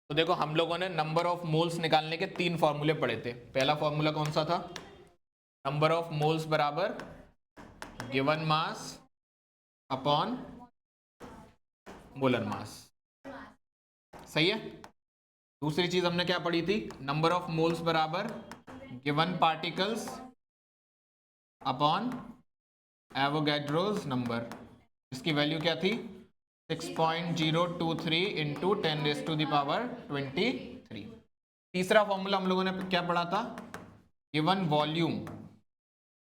तो देखो हम लोगों ने नंबर ऑफ मोल्स निकालने के 3 फॉर्मूले पढ़े थे। पहला फॉर्मूला कौन सा था? नंबर ऑफ मोल्स बराबर given mass upon molar mass. सही है। दूसरी चीज हमने क्या पढ़ी थी? नंबर ऑफ मोल्स बराबर given particles upon Avogadro's number. इसकी वैल्यू क्या थी? 6.023 इंटू 10⁻23। तीसरा फॉर्मूला हम लोगों ने क्या पढ़ा था? गिवन वॉल्यूम,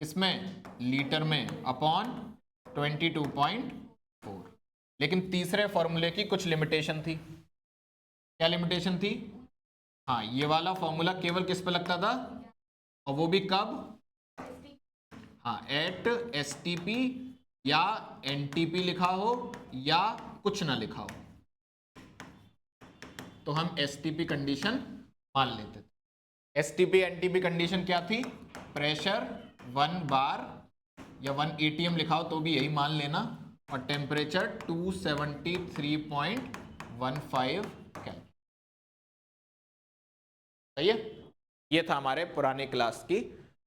इसमें लीटर में, अपॉन 22.4। लेकिन तीसरे फॉर्मूले की कुछ लिमिटेशन थी। क्या लिमिटेशन थी? हाँ, ये वाला फॉर्मूला केवल किस पे लगता था? और वो भी कब? हाँ, एट एसटीपी या एनटीपी लिखा हो या कुछ ना लिखा हो तो हम एसटीपी कंडीशन मान लेते थे। एसटीपी एनटीपी कंडीशन क्या थी? प्रेशर 1 बार या 1 एटीएम लिखा हो तो भी यही मान लेना, और टेम्परेचर 273.15 केल्विन। सही है। ये था हमारे पुराने क्लास की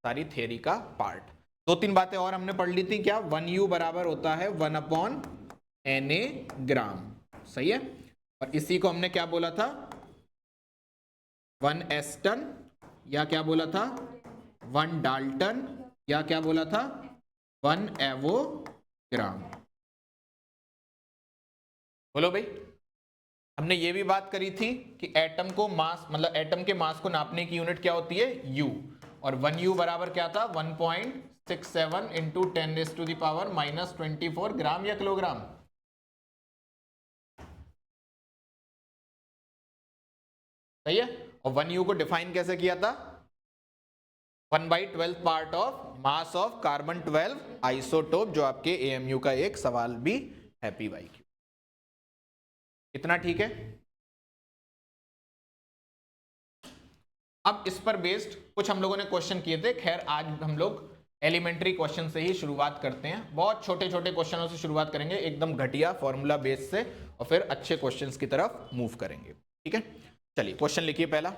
सारी थ्योरी का पार्ट। 2-3 बातें और हमने पढ़ ली थी। क्या? 1U बराबर होता है 1/Na ग्राम। सही है। और इसी को हमने क्या बोला था? 1 एस्टन, या क्या बोला था? 1 डाल्टन, या क्या बोला था? 1 एवोग्राम। बोलो भाई। हमने ये भी बात करी थी कि एटम को मास, मतलब एटम के मास को नापने की यूनिट क्या होती है? यू। और 1U बराबर क्या था? 1.67 इंटू 10⁻⁻24 ग्राम या किलोग्राम? सही है। और 1U को डिफाइन कैसे किया था? 1/12 part of mass of carbon 12 isotope, जो आपके AMU का एक सवाल भी है PYQ। इतना ठीक है। अब इस पर बेस्ड कुछ हम लोगों ने क्वेश्चन किए थे। खैर आज हम लोग एलिमेंट्री क्वेश्चन से ही शुरुआत करते हैं। बहुत छोटे छोटे क्वेश्चनों से शुरुआत करेंगे, एकदम घटिया फॉर्मूला बेस से, और फिर अच्छे क्वेश्चंस की तरफ मूव करेंगे। ठीक है, चलिए क्वेश्चन लिखिए पहला।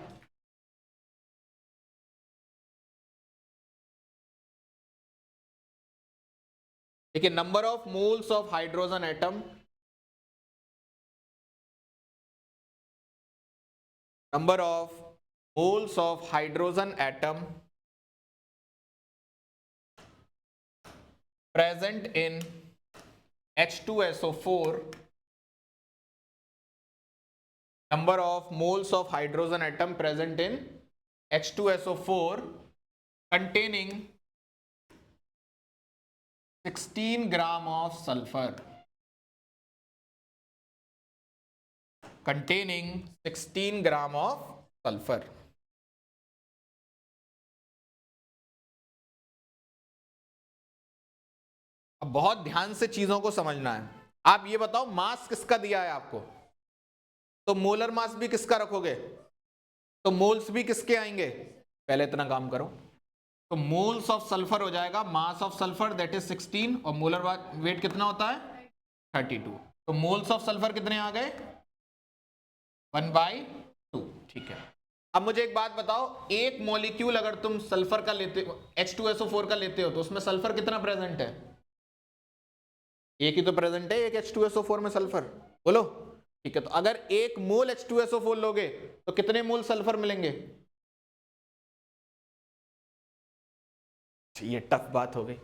देखिए, number of moles of hydrogen atom, number of moles of hydrogen atom present in H2SO4, number of moles of hydrogen atom present in H2SO4 containing 16 gram of sulfur, containing 16 gram of sulfur। अब बहुत ध्यान से चीजों को समझना है। आप ये बताओ, मास किसका दिया है आपको? तो मोलर मास भी किसका रखोगे? तो मोल्स भी किसके आएंगे? पहले इतना काम करो। तो मोल्स ऑफ सल्फर हो जाएगा mass of sulphur that is 16, और मोलर वेट कितना होता है? 32। तो मोल्स ऑफ सल्फर कितने आ गए? 1/2। ठीक है। अब मुझे एक बात बताओ, एक मॉलिक्यूल अगर तुम सल्फर का लेते हो, H2SO4 का लेते हो, तो उसमें सल्फर कितना प्रेजेंट है? एक ही तो प्रेजेंट है, एक H2SO4 में सल्फर। बोलो। ठीक है, तो अगर एक मोल H2SO4 लोगे तो कितने मोल सल्फर मिलेंगे? ये टफ बात हो गई।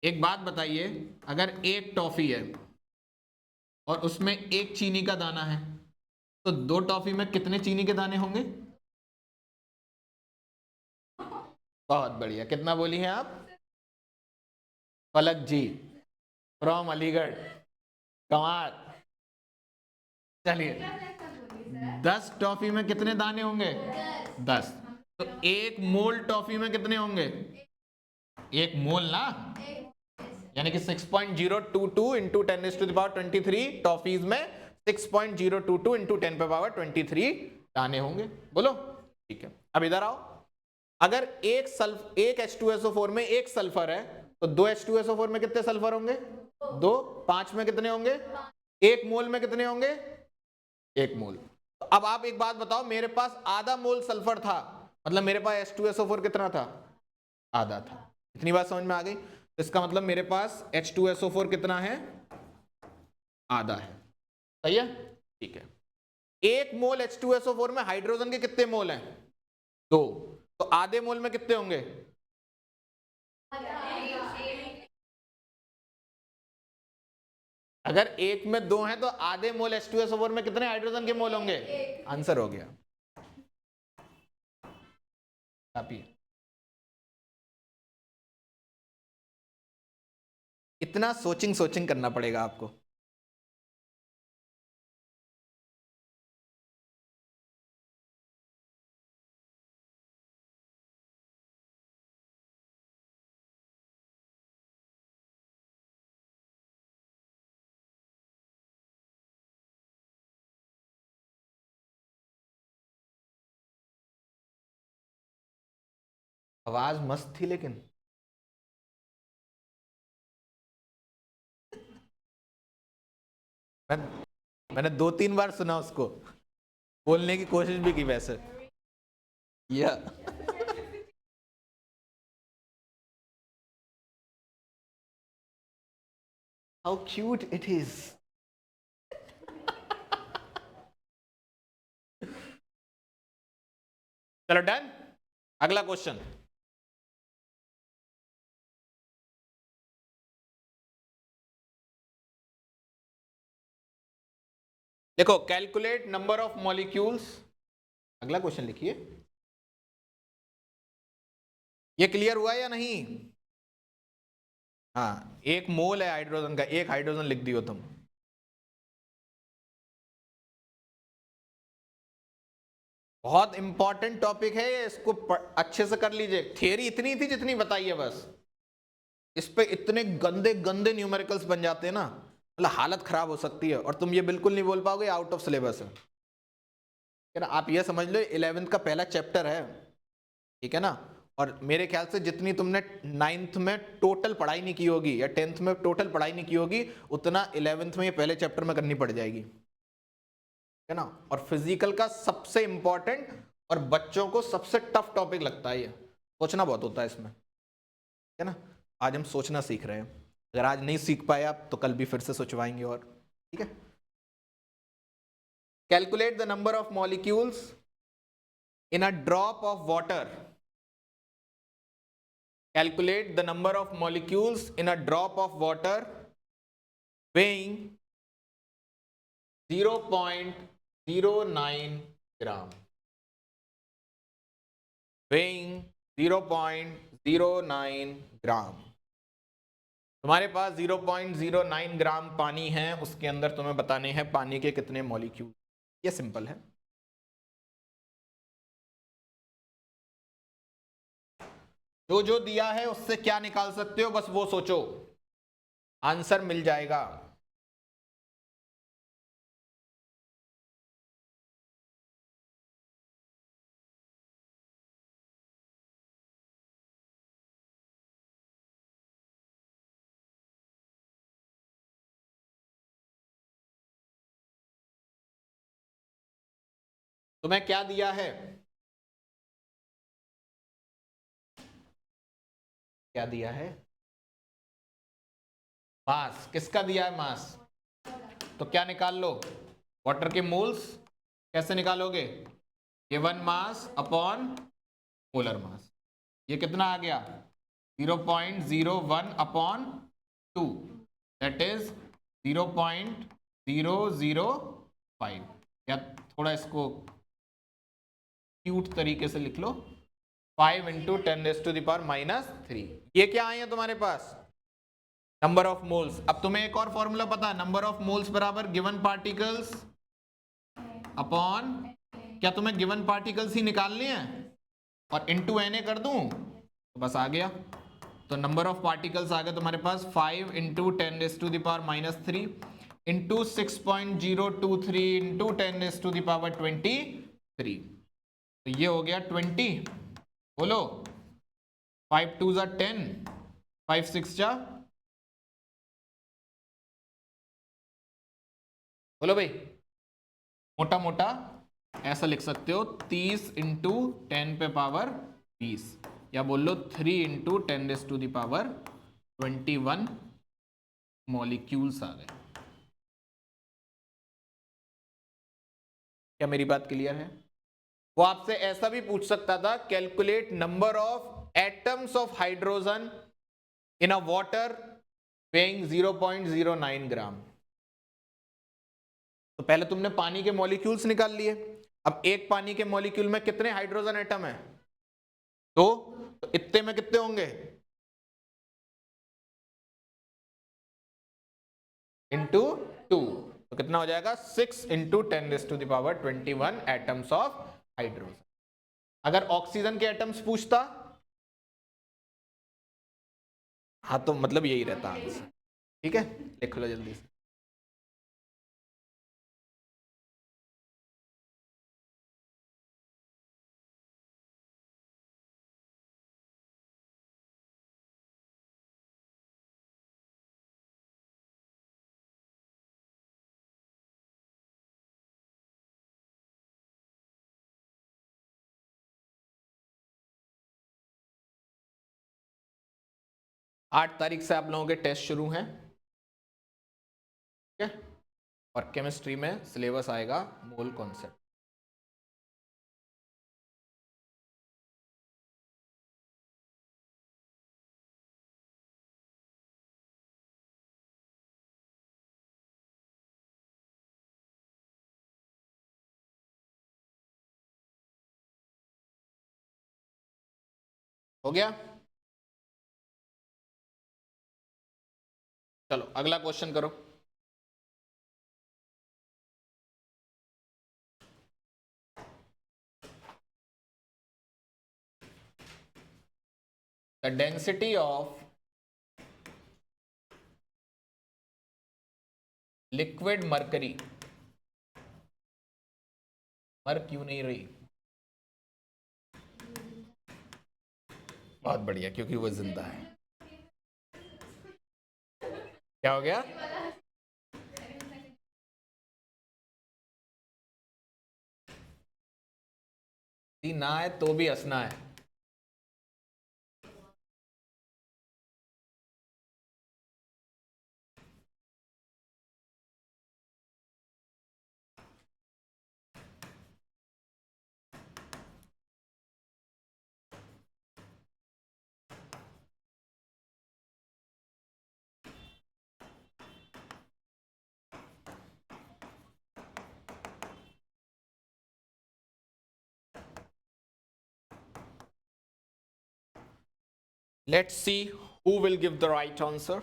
एक बात बताइए, अगर एक टॉफी है और उसमें एक चीनी का दाना है, तो 2 टॉफी में कितने चीनी के दाने होंगे? बहुत बढ़िया। कितना बोली हैं आप? पलक जी फ्रॉम अलीगढ़, कमाल। चलिए, 10 टॉफी में कितने दाने होंगे? 10। तो एक मोल टॉफी में कितने होंगे? एक मोल ना, यानी कि 6.022 इंटू 10⁻23 टॉफीज में 6.022 इंटू 10⁻23 दाने होंगे। बोलो। ठीक है, अब इधर आओ। अगर एक H2SO4 में एक सल्फर है, तो 2 H2SO4 में कितने सल्फर होंगे? 2। 5 में कितने होंगे? एक मोल में कितने होंगे? 1 मोल। तो अब आप एक बात बताओ, मेरे पास आधा मोल सल्फर था, मतलब मेरे पास H2SO4 कितना था, आधा था। इतनी बात समझ में आ गई। तो इसका मतलब मेरे पास H2SO4 कितना है, आधा है। सही है, ठीक है। 1 मोल H2SO4 में हाइड्रोजन के कितने मोल हैं, 2। तो आधे मोल में कितने होंगे, अगर 1 में 2 हैं तो आधे मोल H2SO4 में कितने हाइड्रोजन के मोल होंगे, आंसर हो गया। काफी, इतना सोचिंग करना पड़ेगा आपको। आवाज मस्त थी लेकिन, मैं मैंने 2-3 बार सुना उसको, बोलने की कोशिश भी की वैसे। या हाउ क्यूट इट इज। चलो डन, अगला क्वेश्चन। देखो, कैलकुलेट नंबर ऑफ मॉलिक्यूल्स, अगला क्वेश्चन लिखिए। ये क्लियर हुआ या नहीं, हाँ 1 मोल है हाइड्रोजन का, 1 हाइड्रोजन लिख दियो तुम। बहुत इंपॉर्टेंट टॉपिक है ये, इसको अच्छे से कर लीजिए। थियरी इतनी थी जितनी बताई है बस, इस पे इतने गंदे गंदे न्यूमेरिकल्स बन जाते हैं ना, मतलब हालत खराब हो सकती है, और तुम ये बिल्कुल नहीं बोल पाओगे आउट ऑफ सिलेबस है ना। आप ये समझ लो 11th का पहला चैप्टर है, ठीक है ना। और मेरे ख्याल से जितनी तुमने 9th में टोटल पढ़ाई नहीं की होगी, या 10th में टोटल पढ़ाई नहीं की होगी, उतना 11th में ये पहले चैप्टर में करनी पड़ जाएगी, है ना। और फिजिकल का सबसे इंपॉर्टेंट और बच्चों को सबसे टफ टॉपिक लगता है ये, सोचना बहुत होता है इसमें, है ना। आज हम सोचना सीख रहे हैं, अगर आज नहीं सीख पाए आप तो कल भी फिर से सोचवाएंगे, और ठीक है। Calculate the number of molecules in a drop of water, calculate the number of molecules in a drop of water weighing 0.09 gram, weighing 0.09 ग्राम। तुम्हारे पास 0.09 ग्राम पानी है, उसके अंदर तुम्हें बताने हैं पानी के कितने मॉलिक्यूल। ये सिंपल है। जो जो दिया है उससे क्या निकाल सकते हो, बस वो सोचो, आंसर मिल जाएगा। तुम्हें क्या दिया है, क्या दिया है, मास। किसका दिया है, मास। तो क्या निकाल लो, वाटर के मोल्स। कैसे निकालोगे, given mass upon molar mass. ये कितना आ गया, 0.01 अपॉन 2, दैट इज 0.005, या थोड़ा इसको क्यूट तरीके से लिख लो, 5 × 10⁻⁻3। ये क्या आए हैं तुम्हारे पास, नंबर ऑफ मोल्स। अब तुम्हें एक और फॉर्मूला पता है, नंबर ऑफ मोल्स बराबर गिवन पार्टिकल्स अपॉन, क्या तुम्हें गिवन पार्टिकल्स ही निकालने हैं और इनटू Na कर दूं तो बस आ गया। तो नंबर ऑफ पार्टिकल्स आ गए तुम्हारे पास 5 × 10⁻³ इंटू 6.023 इंटू 10⁻23। तो ये हो गया 20, बोलो 5 2 ज़ा 10, 5 6 ज़ा, बोलो भाई मोटा मोटा ऐसा लिख सकते हो 30 इंटू 10 पे पावर 20, या बोल लो 3 इंटू 10⁻21 मॉलिक्यूल्स आ गए। क्या मेरी बात क्लियर है? वो आपसे ऐसा भी पूछ सकता था, calculate number of atoms of hydrogen in a water weighing 0.09 ग्राम। तो पहले तुमने पानी के मॉलिक्यूल्स निकाल लिए, अब एक पानी के मॉलिक्यूल में कितने हाइड्रोजन एटम है? तो इतने में कितने होंगे? इंटू 2, तो कितना हो जाएगा? 6 इंटू 10⁻21 एटम्स ऑफ हाइड्रोजन। अगर ऑक्सीजन के एटम्स पूछता, हाँ तो मतलब यही रहता आंसर। ठीक है, लिख लो जल्दी से। आठ तारीख से आप लोगों के टेस्ट शुरू हैं, ठीक है, और केमिस्ट्री में सिलेबस आएगा मोल कॉन्सेप्ट। हो गया? चलो अगला क्वेश्चन करो। The density of liquid mercury, मर क्यों नहीं रही? बहुत बढ़िया, क्योंकि वो जिंदा है। क्या हो गया? ना है तो भी हंसना है। Let's see who will give the right answer.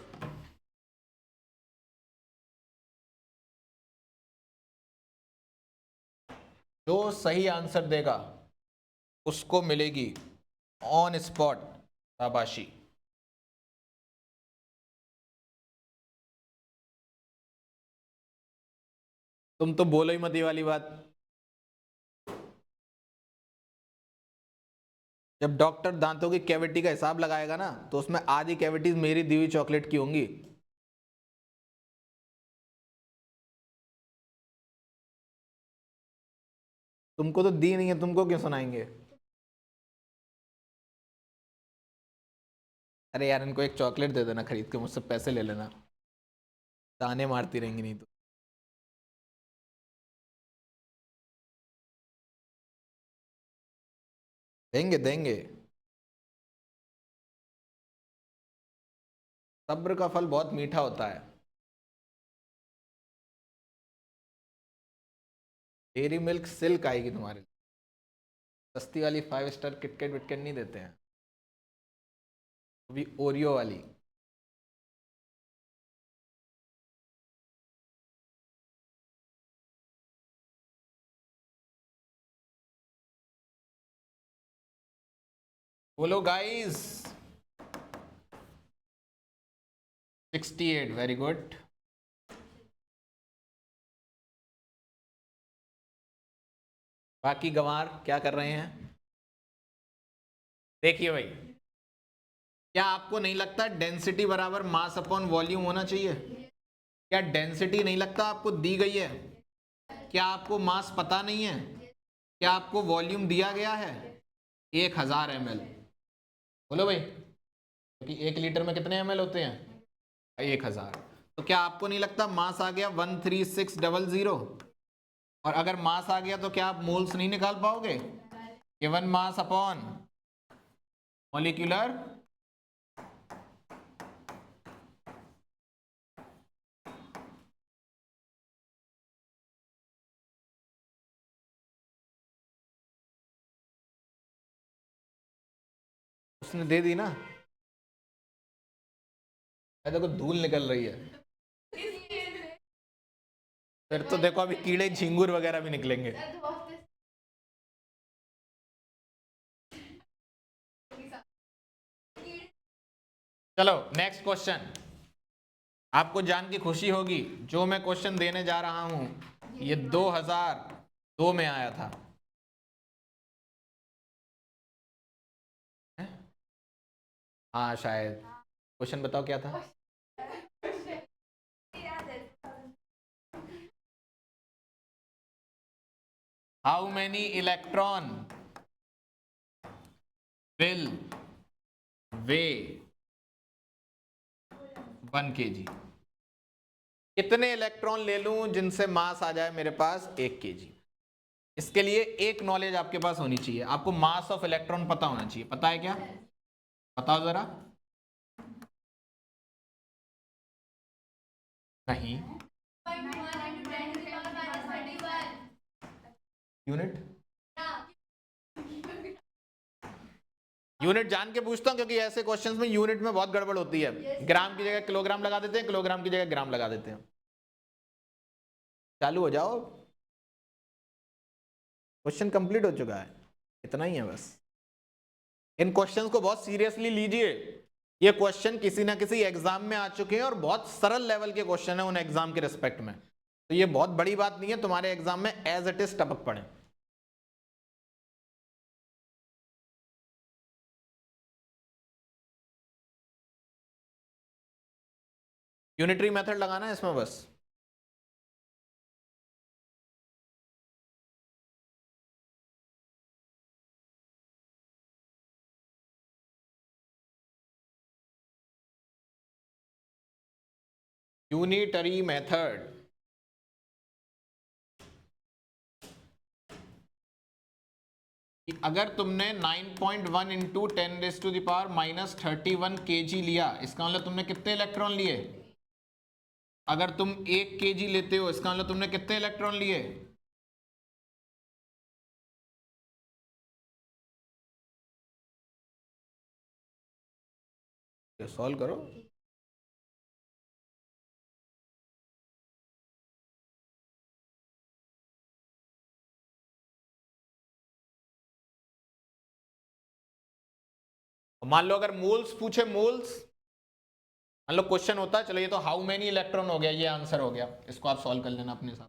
जो सही आंसर देगा उसको मिलेगी ऑन स्पॉट शाबाशी। तुम तो बोलो ही मत ये वाली बात। जब डॉक्टर दांतों की कैविटी का हिसाब लगाएगा ना, तो उसमें आधी कैविटीज मेरी दी हुई चॉकलेट की होंगी। तुमको तो दी नहीं है, तुमको क्यों सुनाएंगे? अरे यार, इनको एक चॉकलेट दे देना खरीद के, मुझसे पैसे ले लेना, ताने मारती रहेंगी नहीं तो। देंगे देंगे। सब्र का फल बहुत मीठा होता है। डेयरी मिल्क सिल्क आएगी तुम्हारे लिए। सस्ती वाली 5 स्टार किटकेट विटकेट नहीं देते हैं, वो भी ओरियो वाली। बोलो गाइस। 68, very good. बाकी गंवार क्या कर रहे हैं? देखिए भाई, क्या आपको नहीं लगता डेंसिटी बराबर मास अपॉन वॉल्यूम होना चाहिए? क्या डेंसिटी नहीं लगता आपको दी गई है? क्या आपको मास पता नहीं है? क्या आपको वॉल्यूम दिया गया है? 1000 ml। बोलो भाई, क्योंकि 1 लीटर में कितने ml होते हैं? 1000। तो क्या आपको नहीं लगता मास आ गया 13600? और अगर मास आ गया तो क्या आप मोल्स नहीं निकाल पाओगे? गिवन मास अपॉन मॉलिक्यूलर उसने दे दी ना। देखो धूल निकल रही है, फिर तो देखो अभी कीड़े झिंगुर वगैरह भी निकलेंगे। चलो नेक्स्ट क्वेश्चन। आपको जान की खुशी होगी जो मैं क्वेश्चन देने जा रहा हूं ये 2002 में आया था। हाँ शायद। क्वेश्चन बताओ क्या था? How many electron will way 1 kg? कितने इलेक्ट्रॉन ले लूं जिनसे मास आ जाए मेरे पास 1 kg? इसके लिए एक नॉलेज आपके पास होनी चाहिए, आपको मास ऑफ इलेक्ट्रॉन पता होना चाहिए। पता है क्या? बताओ जरा। नहीं। यूनिट? यूनिट जान के पूछता हूं क्योंकि ऐसे क्वेश्चंस में यूनिट में बहुत गड़बड़ होती है। ग्राम की जगह किलोग्राम लगा देते हैं, किलोग्राम की जगह ग्राम लगा देते हैं। चालू हो जाओ, क्वेश्चन कंप्लीट हो चुका है, इतना ही है बस। इन क्वेश्चंस को बहुत सीरियसली लीजिए, ये क्वेश्चन किसी ना किसी एग्जाम में आ चुके हैं और बहुत सरल लेवल के क्वेश्चन है उन एग्जाम के रिस्पेक्ट में। तो ये बहुत बड़ी बात नहीं है तुम्हारे एग्जाम में एज इट इज टपक पड़े। यूनिटरी मेथड लगाना है इसमें बस। यूनिटरी मेथड अगर तुमने 9.1 इंटू 10⁻⁻31 kg लिया, इसका मतलब तुमने कितने इलेक्ट्रॉन लिए? अगर तुम 1 kg लेते हो इसका मतलब तुमने कितने इलेक्ट्रॉन लिए? सॉल्व करो। मान लो अगर मोल्स पूछे, मोल्स मान लो क्वेश्चन होता है, चलो ये तो हाउ मेनी इलेक्ट्रॉन हो गया, ये आंसर हो गया, इसको आप सॉल्व कर लेना अपने साथ।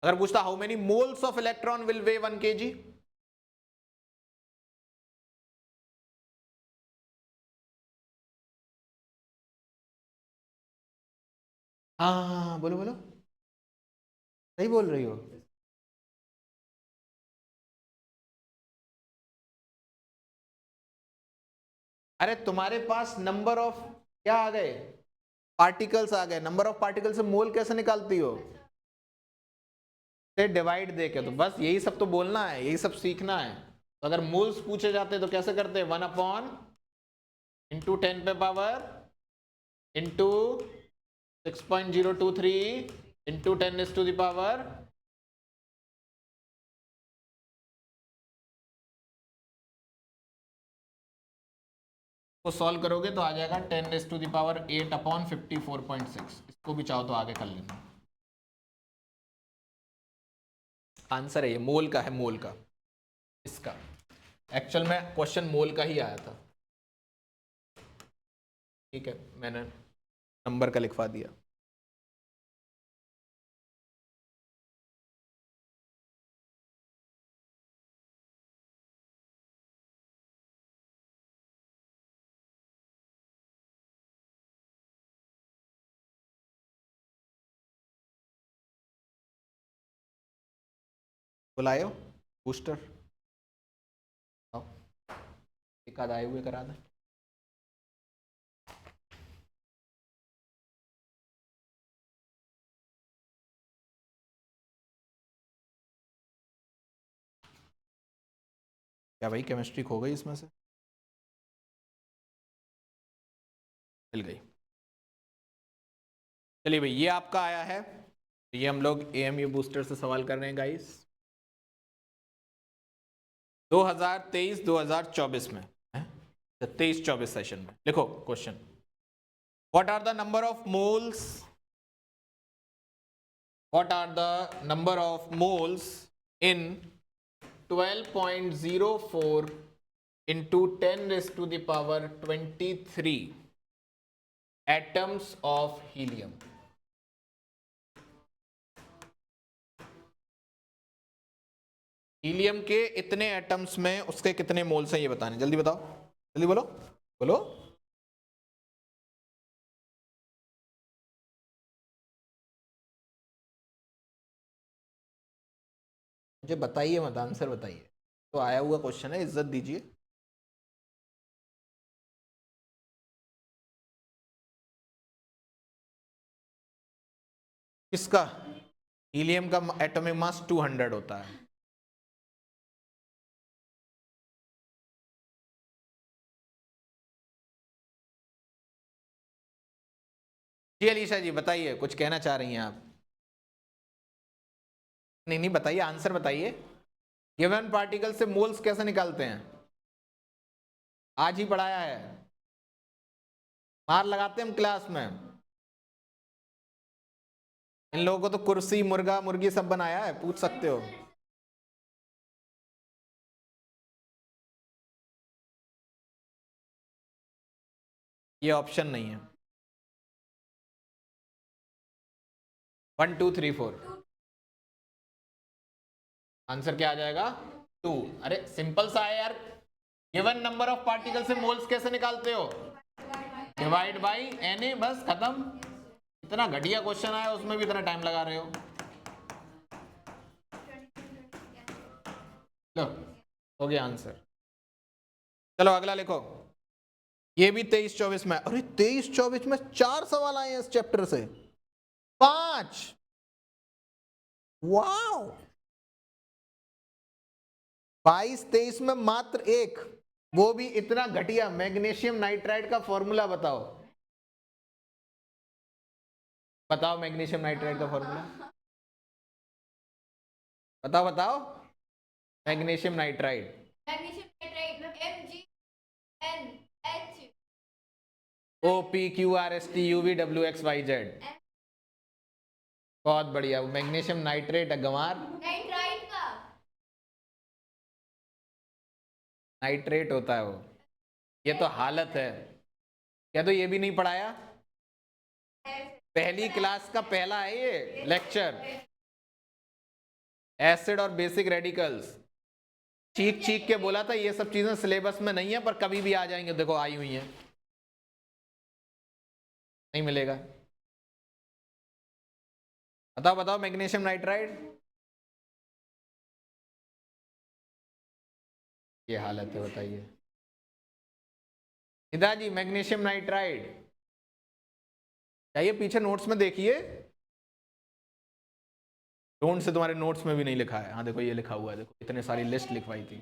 अगर पूछता how many moles of electron will way 1 kg? हाँ बोलो बोलो, सही बोल रही हो। अरे तुम्हारे पास नंबर ऑफ क्या आ गए? पार्टिकल्स आ गए। नंबर ऑफ पार्टिकल से मोल कैसे निकालती हो? से डिवाइड दे के। तो बस यही सब तो बोलना है, यही सब सीखना है। तो अगर मोल्स पूछे जाते तो कैसे करते? 1 इंटू 10 पे पावर इंटू 6.023 इंटू 10⁻⁻। को सॉल्व करोगे तो आ जाएगा 10⁻8/54.6। इसको भी चाहो तो आगे कर लेना। आंसर है ये, मोल का है, मोल का इसका। एक्चुअल में क्वेश्चन मोल का ही आया था। ठीक है, मैंने नंबर का लिखवा दिया। बुलाए हो बूस्टर, एक आध आए हुए करा दें। क्या भाई केमिस्ट्री खो गई इसमें से? मिल गई। चलिए भाई, ये आपका आया है, ये हम लोग AMU बूस्टर से सवाल कर रहे हैं गाइस 2023-2024 में, 23-24 सेशन में। लिखो question, what are the number of moles, what are the number of moles in 12.04 into 10 raised to the power 23 atoms of helium। Helium के इतने एटम्स में उसके कितने मोल्स हैं ये बताने, जल्दी बताओ, जल्दी बोलो बोलो। मुझे बताइए मत, आंसर बताइए। तो आया हुआ क्वेश्चन है, इज्जत दीजिए। किसका? हीलियम का एटॉमिक मास 200 होता है। जी अलीशा जी बताइए, कुछ कहना चाह रही हैं आप? नहीं नहीं बताइए, आंसर बताइए। गिवन पार्टिकल से मोल्स कैसे निकालते हैं? आज ही पढ़ाया है, मार लगाते हैं हम क्लास में। इन लोगों को तो कुर्सी मुर्गा मुर्गी सब बनाया है, पूछ सकते हो। ये ऑप्शन नहीं है। 1 2 3 4, आंसर क्या आ जाएगा? 2। अरे सिंपल सा है यार, गिवन नंबर ऑफ पार्टिकल से मोल्स कैसे निकालते हो? डिवाइड बाई Na, बस खत्म। इतना घटिया क्वेश्चन आया, उसमें भी इतना टाइम लगा रहे हो। लो, हो गया आंसर। चलो अगला लिखो, ये भी 23-24 में। अरे 23-24 में 4 सवाल आए हैं इस चैप्टर से, 5। वाओ। 22-23 में मात्र 1, वो भी इतना घटिया। मैग्नीशियम नाइट्राइड का फॉर्मूला बताओ, बताओ मैग्नीशियम नाइट्राइड का फॉर्मूला बताओ बताओ। Magnesium nitride, OPQRSTUVWXYZ। बहुत बढ़िया, मैग्नीशियम नाइट्रेट है गंवार, नाइट्रेट होता है वो। ये तो हालत है, क्या तो ये भी नहीं पढ़ाया? पहली क्लास का पहला है ये लेक्चर, एसिड और बेसिक रेडिकल्स। चीख चीख के बोला था ये सब चीजें सिलेबस में नहीं है, पर कभी भी आ जाएंगे, देखो आई हुई हैं। नहीं मिलेगा। बताओ बताओ, मैग्नीशियम नाइट्राइड। ये हालत है, बताइए निदा जी, मैग्नीशियम नाइट्राइड चाहिए? पीछे नोट्स में देखिए, डोंट से तुम्हारे नोट्स में भी नहीं लिखा है। हाँ देखो ये लिखा हुआ है, देखो इतने सारी लिस्ट लिखवाई थी।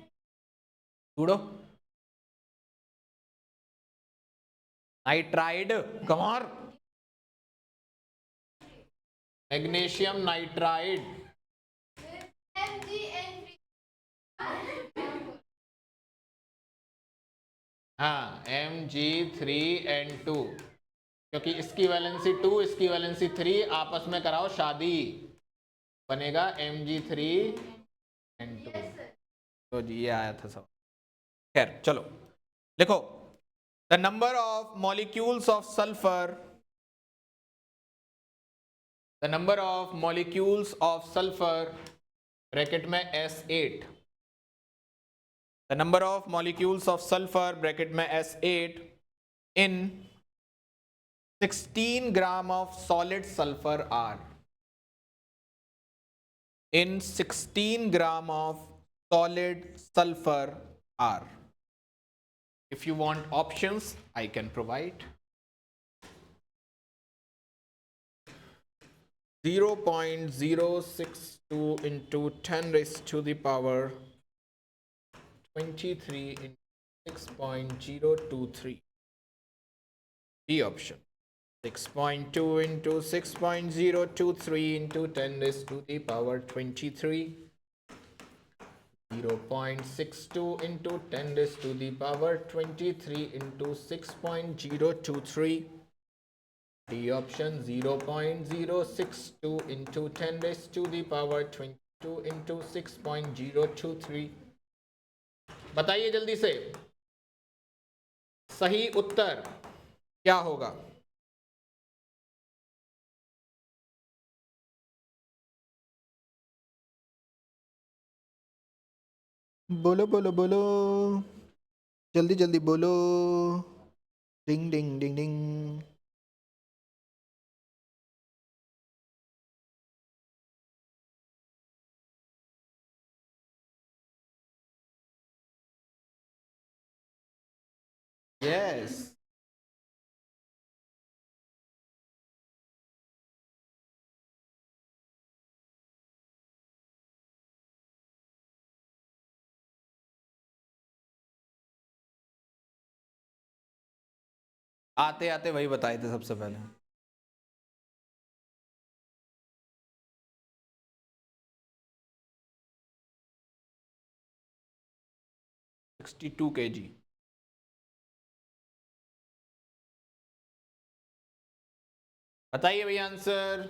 ढूंढो नाइट्राइड, कमार, मैग्नीशियम नाइट्राइड। हाँ Mg3N2, क्योंकि इसकी वैलेंसी 2, इसकी वैलेंसी 3, आपस में कराओ शादी, बनेगा Mg3N2। तो जी ये आया था सब। खैर चलो लिखो, the number of molecules of sulphur, the number of molecules of sulphur bracket में S8, the number of molecules of sulfur bracket में S8 in 16 gram of solid sulfur are। in 16 gram of solid sulfur are? If you want options, I can provide. 0.062 into 10 raised to the power 23 into 6.023. B option. 6.2 into 6.023 into 10 raised to the power 23. 0.62 into 10 raised to the power 23 into 6.023. D option. 0.062 into 10 raised to the power 22 into 6.023. बताइए जल्दी से सही उत्तर क्या होगा? बोलो बोलो बोलो, जल्दी जल्दी बोलो। डिंग डिंग डिंग डिंग। यस। आते आते वही बताए थे सबसे पहले। $62 kg। बताइए भैया आंसर।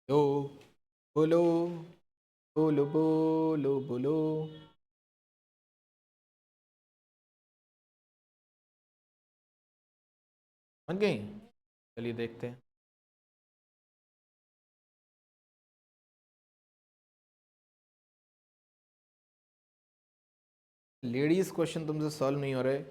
लो बोलो बोलो बोलो बोलो। बन गई? चलिए देखते हैं। लेडीज क्वेश्चन तुमसे सॉल्व नहीं हो रहे।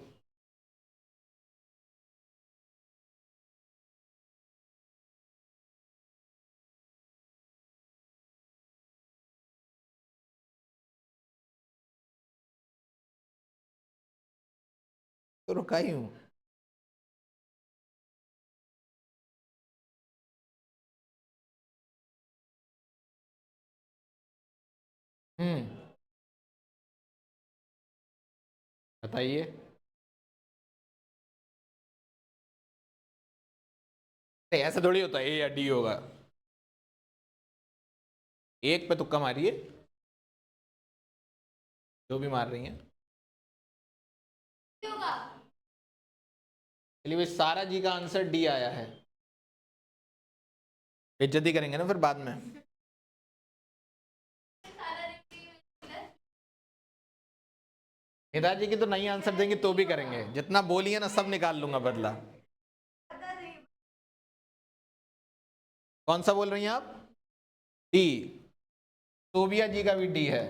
तो रुका ही हूं। बताइए। ऐसा थोड़ी होता है ए या डी होगा। एक पे तुक्का मारिए, जो भी मार रही हैं। चलिए भाई, सारा जी का आंसर डी आया है। बेइज्जती करेंगे ना फिर बाद में। नेताजी की तो नहीं आंसर देंगे तो भी करेंगे, जितना बोलिए ना सब निकाल लूंगा बदला। कौन सा बोल रही हैं आप? डी। सोबिया जी का भी डी है।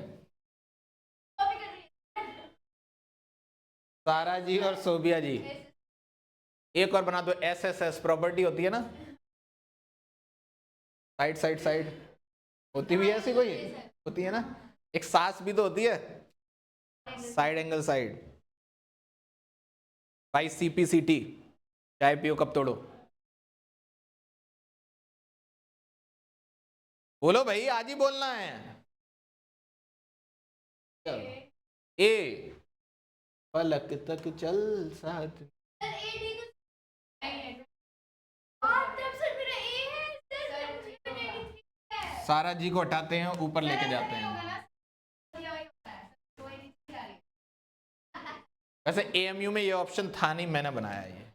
सारा जी और सोबिया जी। एक और बना दो, एस एस एस प्रॉपर्टी होती है ना, साइड साइड साइड होती भी है ऐसी कोई, होती है ना। एक सास भी तो होती है, साइड एंगल साइड। भाई सीपीसीटी, चाय पियो कब तोड़ो। बोलो भाई, आज ही बोलना है। ए पलक तक चल साथ। सारा जी को हटाते हैं, ऊपर लेके जाते हैं। वैसे एएमयू में ये ऑप्शन था नहीं, मैंने बनाया ये।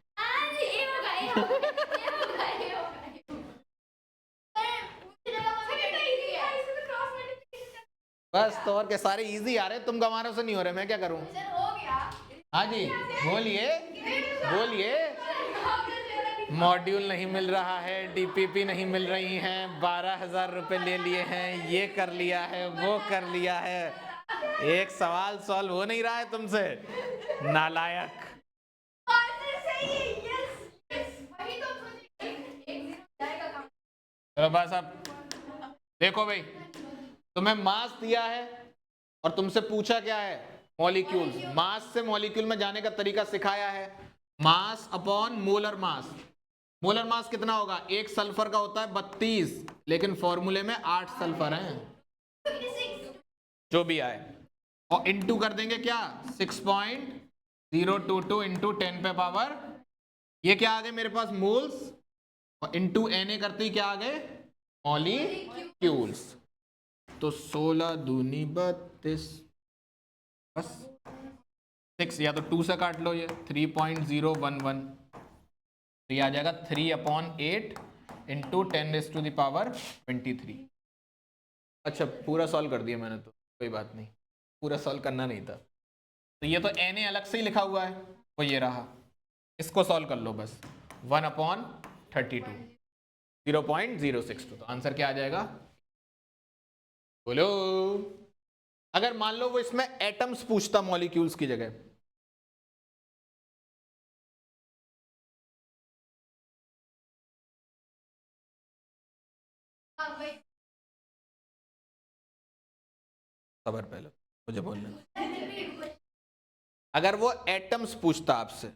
बस तो और क्या, सारे इजी आ रहे, तुम गंवारों से नहीं हो रहे, मैं क्या करूं। हाँ जी बोलिए बोलिए। मॉड्यूल नहीं मिल रहा है, डीपीपी नहीं मिल रही हैं, 12,000 रुपए ले लिए हैं, ये कर लिया है वो कर लिया है, एक सवाल सॉल्व हो नहीं रहा है तुमसे, नालायक। चलो बस अब देखो भाई, तुम्हें मास दिया है और तुमसे पूछा क्या है, मॉलिक्यूल्स। मास से मॉलिक्यूल में जाने का तरीका सिखाया है, mass upon molar mass. Molar mass कितना होगा, एक सल्फर का होता है 32, लेकिन फॉर्मूले में 8 सल्फर हैं, जो भी आए, और इंटू कर देंगे क्या 6.022 इंटू 10 पे पावर, ये क्या आ गए मेरे पास मोल्स, और इंटू Na करते ही क्या आ गए मॉलिक्यूल्स। तो 16 दूनी 32, बस 6, या तो 2 से काट लो, ये 3.011, तो ये आ जाएगा 3/8 इंटू 10⁻23। अच्छा पूरा सॉल्व कर दिया मैंने, तो कोई बात नहीं, पूरा सॉल्व करना नहीं था। तो ये तो Na अलग से ही लिखा हुआ है, वो ये रहा, इसको सॉल्व कर लो बस, 1/32, 0.062, तो आंसर क्या आ जाएगा बोलो। अगर मान लो वो इसमें एटम्स पूछता मॉलिक्यूल्स की जगह, खबर पहले मुझे बोलने, अगर वो एटम्स पूछता आपसे,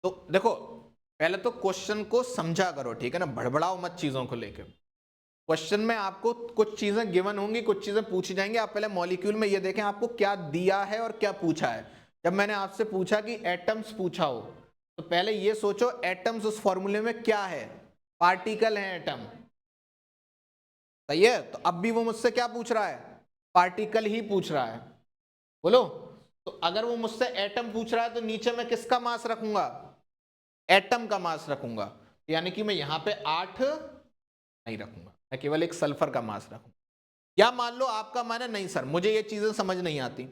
तो देखो पहले तो क्वेश्चन को समझा करो, ठीक है ना, भड़बड़ाओ मत चीजों को लेकर। क्वेश्चन में आपको कुछ चीजें गिवन होंगी, कुछ चीजें पूछी जाएंगी, आप पहले मॉलिक्यूल में ये देखें आपको क्या दिया है और क्या पूछा है। जब मैंने आपसे पूछा कि एटम्स पूछा हो, तो पहले ये सोचो एटम्स उस फॉर्मूले में क्या है, पार्टिकल है एटम, सही है। तो अब भी वो मुझसे क्या पूछ रहा है, पार्टिकल ही पूछ रहा है, बोलो। तो अगर वो मुझसे एटम पूछ रहा है, तो नीचे मैं किसका मास रखूंगा, एटम का मास रखूंगा, यानी कि मैं यहां पे 8 नहीं रखूंगा, मैं केवल एक सल्फर का मास रखूंगा। या मान लो आपका माना नहीं सर मुझे ये चीजें समझ नहीं आती,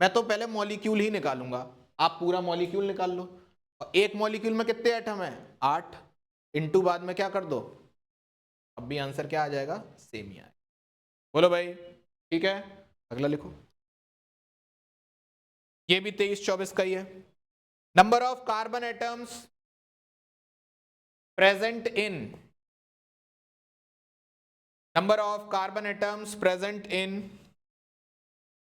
मैं तो पहले मॉलिक्यूल ही निकालूंगा, आप पूरा मॉलिक्यूल निकाल लो, और एक मॉलिक्यूल में कितने एटम है 8, इंटू बाद में क्या कर दो, अब भी आंसर क्या आ जाएगा सेम ही आएगा, बोलो भाई ठीक है। अगला लिखो, ये भी 23-24 का ही है। Number of carbon atoms present in, number of carbon atoms present in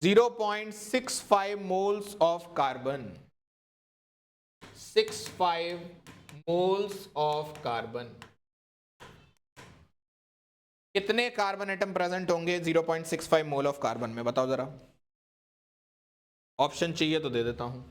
0.65 moles of carbon, 65 moles of carbon, कितने कार्बन एटम प्रेजेंट होंगे 0.65 मोल ऑफ कार्बन में, बताओ जरा। ऑप्शन चाहिए तो दे देता हूं,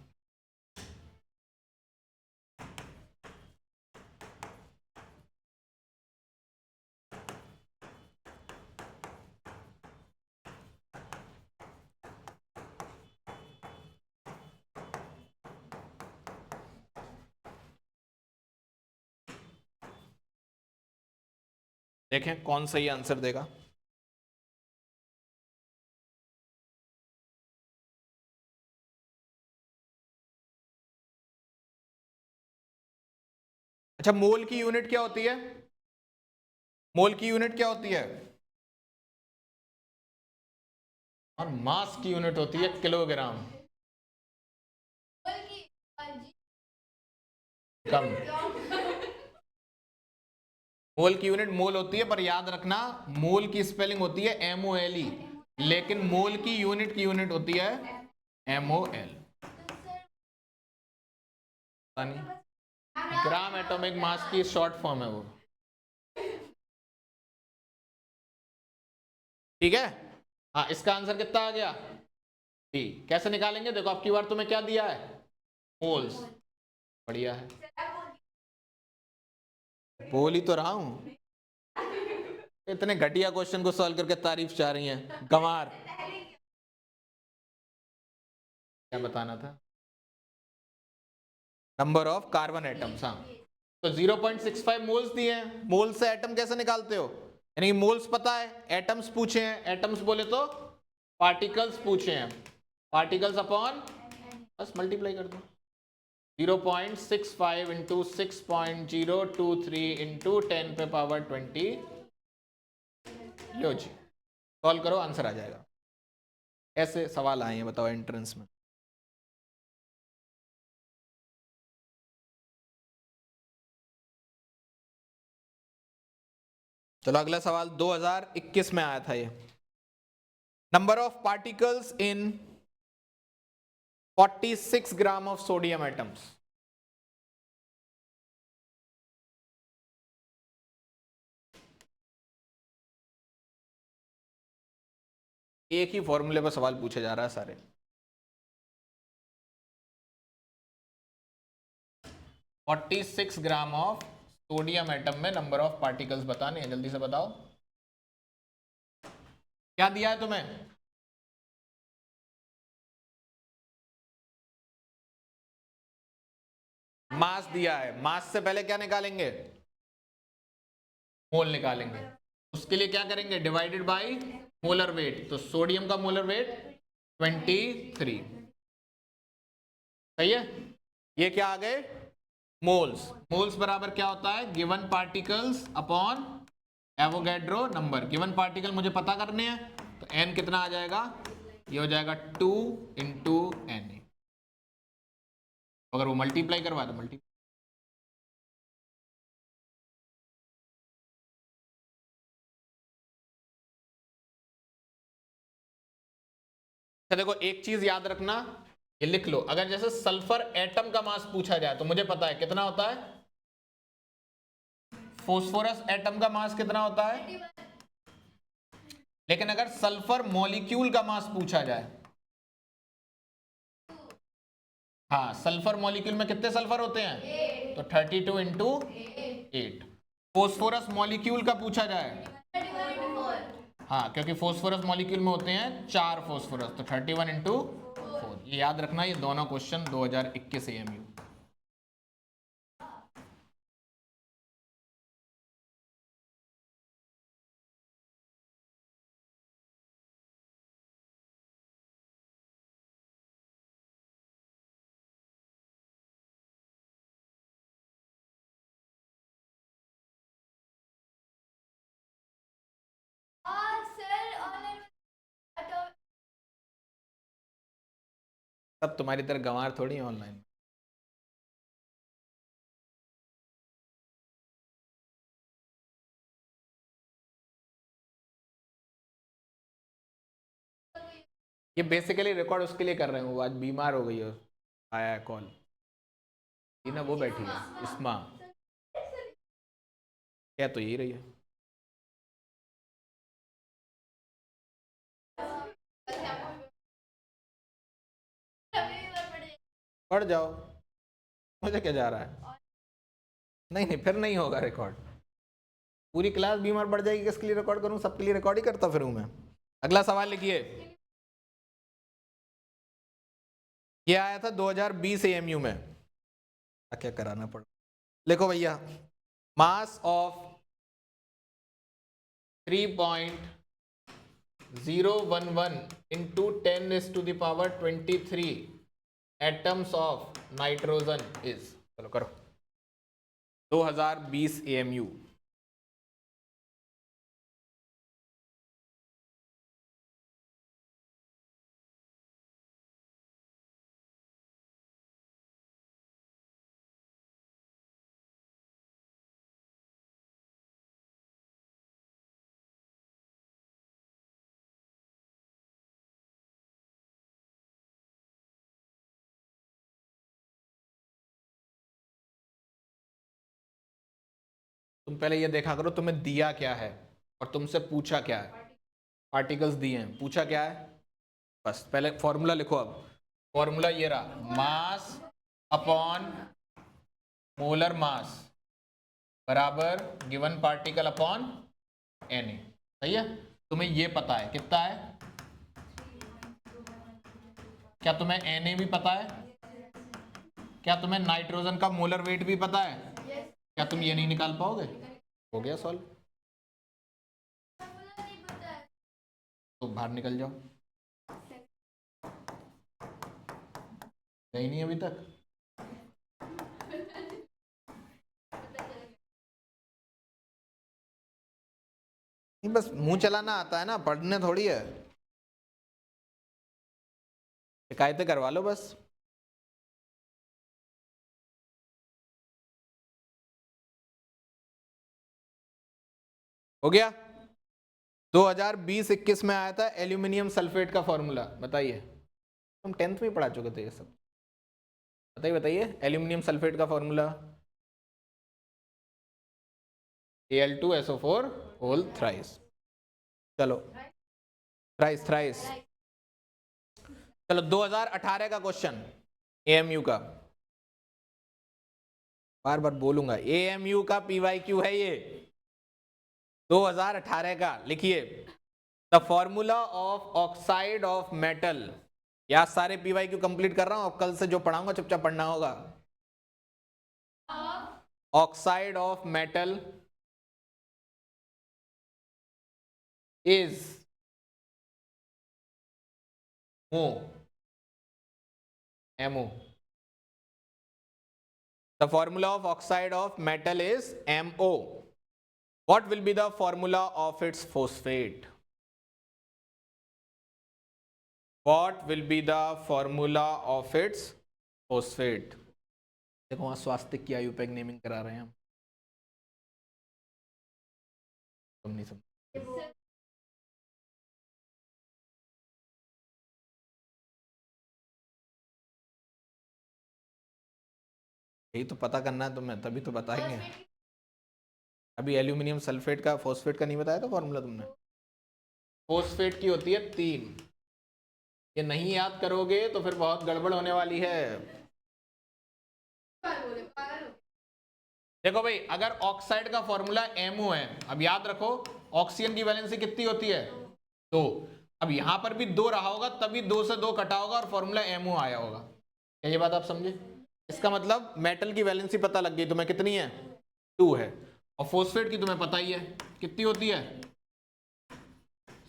देखें कौन सही आंसर देगा। अच्छा मोल की यूनिट क्या होती है, मोल की यूनिट क्या होती है, और मास की यूनिट होती है किलोग्राम, कम। मोल की यूनिट मोल होती है, पर याद रखना मोल की स्पेलिंग होती है MOLE, लेकिन मोल की यूनिट होती है MOL। ग्राम एटॉमिक मास की शॉर्ट फॉर्म है वो, ठीक है। हाँ इसका आंसर कितना आ गया, ठीक। कैसे निकालेंगे, देखो आपकी बार तुम्हें क्या दिया है मोल्स, बढ़िया है, बोल ही तो रहा हूं, इतने घटिया क्वेश्चन को सॉल्व करके तारीफ चाह रही हैं गंवार, क्या बताना था, नंबर ऑफ कार्बन एटम्स, हाँ। तो 0.65 मोल्स दिए हैं, मोल से एटम कैसे निकालते हो, यानी मोल्स पता है, एटम्स पूछे हैं, एटम्स बोले तो पार्टिकल्स पूछे हैं, पार्टिकल्स अपॉन, बस मल्टीप्लाई कर दो 0.65 इंटू 6.023 इंटू 10 पे पावर 20। लो जी सॉल्व करो, आंसर आ जाएगा। ऐसे सवाल आए हैं बताओ एंट्रेंस में। चलो अगला सवाल 2021 में आया था ये। Number of particles in 46 gram of sodium atoms. एक ही फॉर्मूले पर सवाल पूछे जा रहा है सारे। 46 ग्राम ऑफ सोडियम एटम में नंबर ऑफ पार्टिकल्स बताने हैं, जल्दी से बताओ। क्या दिया है तुम्हें? मास दिया है, मास से पहले क्या निकालेंगे? मोल निकालेंगे। उसके लिए क्या करेंगे? Divided by molar weight. तो सोडियम का मोलर वेट 23। सही है। ये क्या आ गए? मोल्स। मोल्स बराबर क्या होता है? Given particles upon Avogadro number. Given particle मुझे पता करने हैं, तो n कितना आ जाएगा? ये हो जाएगा 2 इंटू एन। अगर वो मल्टीप्लाई करवा दो मल्टीप्लाई। देखो एक चीज याद रखना, ये लिख लो। अगर जैसे सल्फर एटम का मास पूछा जाए तो मुझे पता है कितना होता है। फोस्फोरस एटम का मास कितना होता है। लेकिन अगर सल्फर मॉलिक्यूल का मास पूछा जाए, हाँ सल्फर मॉलिक्यूल में कितने सल्फर होते हैं? तो 32 इंटू 8। फोस्फोरस मॉलिक्यूल का पूछा जाए, हाँ क्योंकि फोस्फोरस मॉलिक्यूल में होते हैं 4 फोस्फोरस, तो 31 इंटू 4। ये याद रखना, ये दोनों क्वेश्चन 2021 AMU। सब तुम्हारी तरह गंवार थोड़ी है ऑनलाइन। ये बेसिकली रिकॉर्ड उसके लिए कर रहे हूँ, आज बीमार हो गई है, आया है कॉल। ना वो बैठी है इस्मा, क्या तो यही रही है। पढ़ जाओ, मुझे क्या जा रहा है। नहीं नहीं फिर नहीं होगा रिकॉर्ड। पूरी क्लास बीमार पड़ जाएगी, किसके लिए रिकॉर्ड करूं? सबके लिए रिकॉर्ड ही करता फिर हूं मैं। अगला सवाल लिखिए। ये आया था 2020 AMU में। क्या कराना पड़ा। लिखो भैया, mass of 3.011 into 10⁻23 atoms of nitrogen is. चलो करो। 2020 AMU। तुम पहले ये देखा करो तुम्हें दिया क्या है और तुमसे पूछा क्या है। पार्टिकल्स दिए हैं, पूछा क्या है। बस पहले फॉर्मूला लिखो। अब फॉर्मूला ये रहा, मास अपॉन मोलर मास बराबर गिवन पार्टिकल अपॉन Na। सही है। तुम्हें ये पता है कितना है? क्या तुम्हें Na भी पता है? क्या तुम्हें नाइट्रोजन का मोलर वेट भी पता है? क्या तुम ये नहीं निकाल पाओगे? हो गया सॉल्व। तो बाहर निकल जाओ। ही नहीं अभी तक। नहीं, बस मुंह चलाना आता है ना, पढ़ने थोड़ी है। शिकायतें करवा लो बस। हो गया। 2020-21 में आया था एल्यूमिनियम सल्फेट का फॉर्मूला, बताइए। हम 10th में पढ़ा चुके थे ये सब। बताइए बताइए, एल्यूमिनियम सल्फेट का फॉर्मूला Al2SO4 होल थ्राइस। चलो थ्राइस थ्राइस। चलो 2018 का क्वेश्चन, एएमयू का, बार बार बोलूंगा, एएमयू का पीवाईक्यू है ये 2018 का। लिखिए, the formula of oxide of metal. या सारे पीवाईक्यू कंप्लीट कर रहा हूं, अब कल से जो पढ़ाऊंगा चुपचाप पढ़ना होगा। Oxide of metal is MO. MO. The formula of oxide of metal is MO. What will be the formula of its phosphate? What will be the formula of its phosphate? देखो वहां स्वास्थ्य की आयुपैग नेमिंग करा रहे हैं हम, तुम नहीं समझ। यही तो पता करना है तुम्हें, तभी तो बताएंगे। अभी एल्यूमिनियम सल्फेट का, फॉस्फेट का नहीं बताया था फॉर्मूला तुमने। फॉस्फेट की होती है 3। ये नहीं याद करोगे तो फिर बहुत गड़बड़ होने वाली है। देखो भाई, अगर ऑक्साइड का फॉर्मूला MO है, अब याद रखो ऑक्सीजन की वैलेंसी कितनी होती है 2। अब यहां पर भी 2 रहा होगा, तभी 2 से 2 कटा होगा और फॉर्मूला MO आया होगा। क्या ये बात आप समझे? इसका मतलब मेटल की वैलेंसी पता लग गई तुम्हें, कितनी है 2 है। और फोस्फेट की तुम्हें पता ही है कितनी होती है,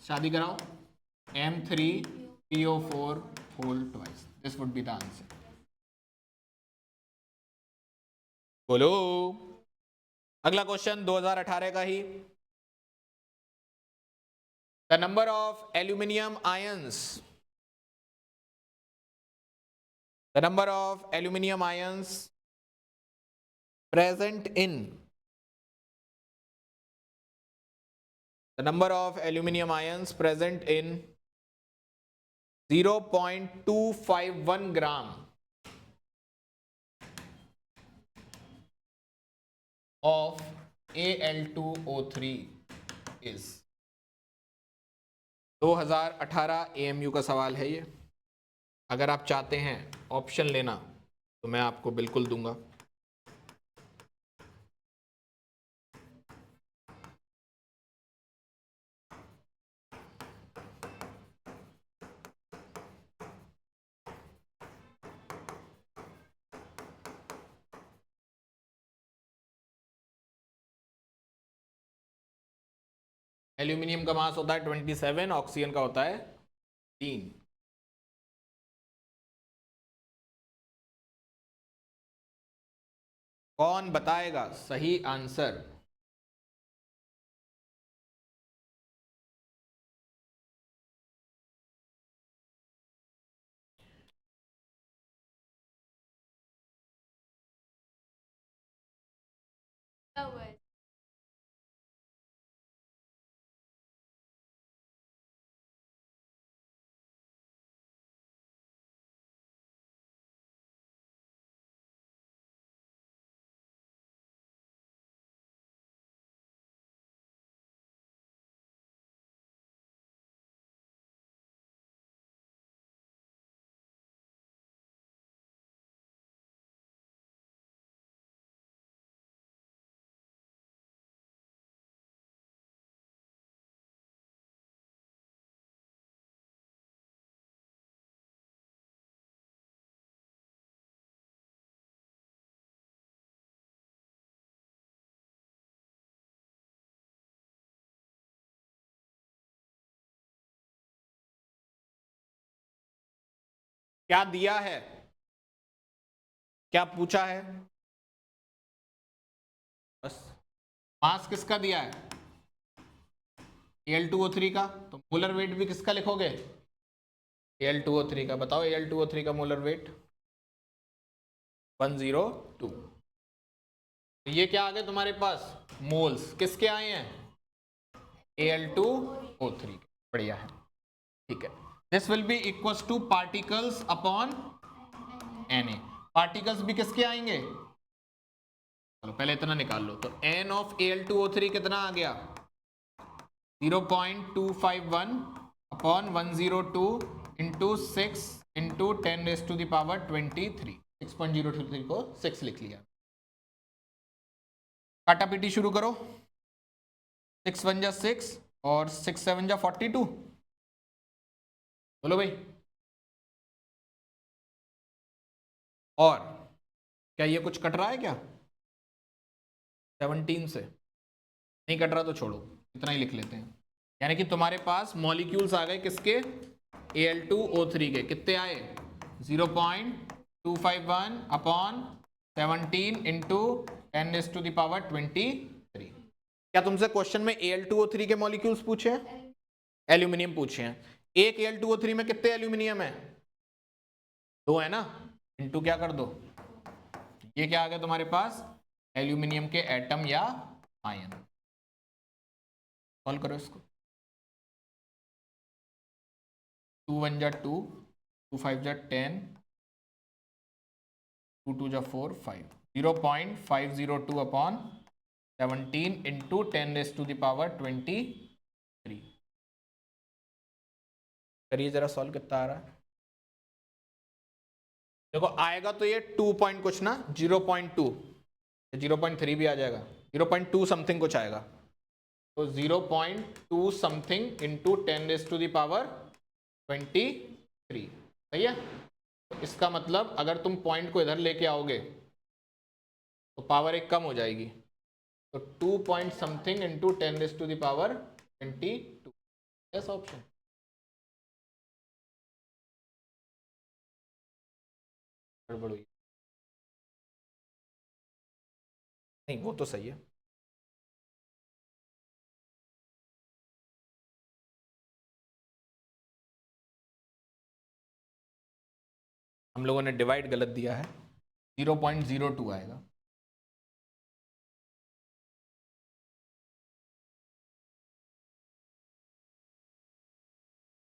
शादी कराओ, M3PO4 whole twice. This would be the answer. बोलो। अगला क्वेश्चन 2018 का ही। The number of aluminium ions. The number of aluminium ions present in. The number of aluminium ions present in 0.251 gram of Al2O3 is। 2018 AMU का सवाल है ये। अगर आप चाहते हैं ऑप्शन लेना तो मैं आपको बिल्कुल दूंगा। एल्यूमिनियम का मास होता है 27, ऑक्सीजन का होता है 3। कौन बताएगा सही आंसर? क्या दिया है? क्या पूछा है? बस मास किसका दिया है? Al2O3 का, तो मोलर वेट भी किसका लिखोगे? Al2O3 का। बताओ Al2O3 का मोलर वेट 102। तो ये क्या आ गए तुम्हारे पास? मोल्स किसके आए हैं? Al2O3 के। बढ़िया है, ठीक है। This will be equal two particles upon Na। Particles भी किसके आएंगे? चलो पहले इतना निकाल लो। तो N ऑफ Al2O3 कितना आ गया? 0.251 अपॉन 102 इंटू 6 इंटू 10⁻23। 6.023 को 6 लिख लिया। काटा पीटी शुरू करो। 6 1 जा 6 और 6 7 जा 42। बोलो भाई। और क्या ये कुछ कट रहा है क्या? 17 से नहीं कट रहा तो छोड़ो, इतना ही लिख लेते हैं। यानी कि तुम्हारे पास मॉलिक्यूल्स आ गए किसके? Al2O3 के। कितने आए? 0.251 अपॉन 17 इंटू 10⁻23। क्या तुमसे क्वेश्चन में Al2O3 के मॉलिक्यूल्स पूछे हैं? एल्यूमिनियम पूछे हैं। एक Al2O3 में कितने एल्यूमिनियम है? 2 है ना। इंटू क्या कर दो, ये क्या आ गया तुम्हारे पास? एल्यूमिनियम के एटम या आयन। सॉल्व करो इसको। 2 1 जा 2, 2 5 जा 10, 2 2 जा 4 5। 0.502 अपॉन 17 इंटू 10⁻23। करिए जरा सॉल्व, कितना आ रहा है? देखो आएगा तो ये 2 पॉइंट कुछ ना, 0.2, 0.3 भी आ जाएगा, 0.2 समथिंग कुछ आएगा। तो 0.2 समथिंग इंटू 10⁻23। सही है। तो इसका मतलब अगर तुम पॉइंट को इधर लेके आओगे तो पावर एक कम हो जाएगी। तो 2 point something into 10⁻22। Yes option. गड़बड़ हुई नहीं, वो तो सही है। हम लोगों ने डिवाइड गलत दिया है, 0.02 आएगा।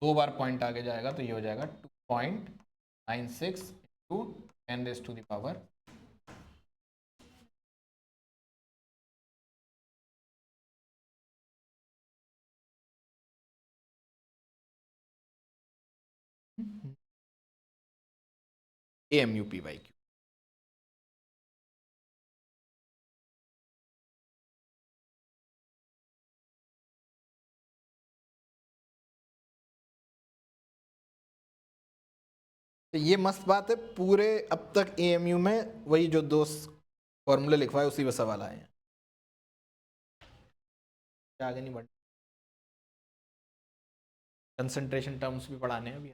दो बार पॉइंट आगे जाएगा तो ये हो जाएगा 2.96 इंटू 10⁻। AMUPyQ। तो ये मस्त बात है, पूरे अब तक AMU में वही जो दो फॉर्मूले लिखवाए उसी में सवाल आए हैं, आगे नहीं बढ़। कंसंट्रेशन टर्म्स भी पढ़ाने हैं अभी।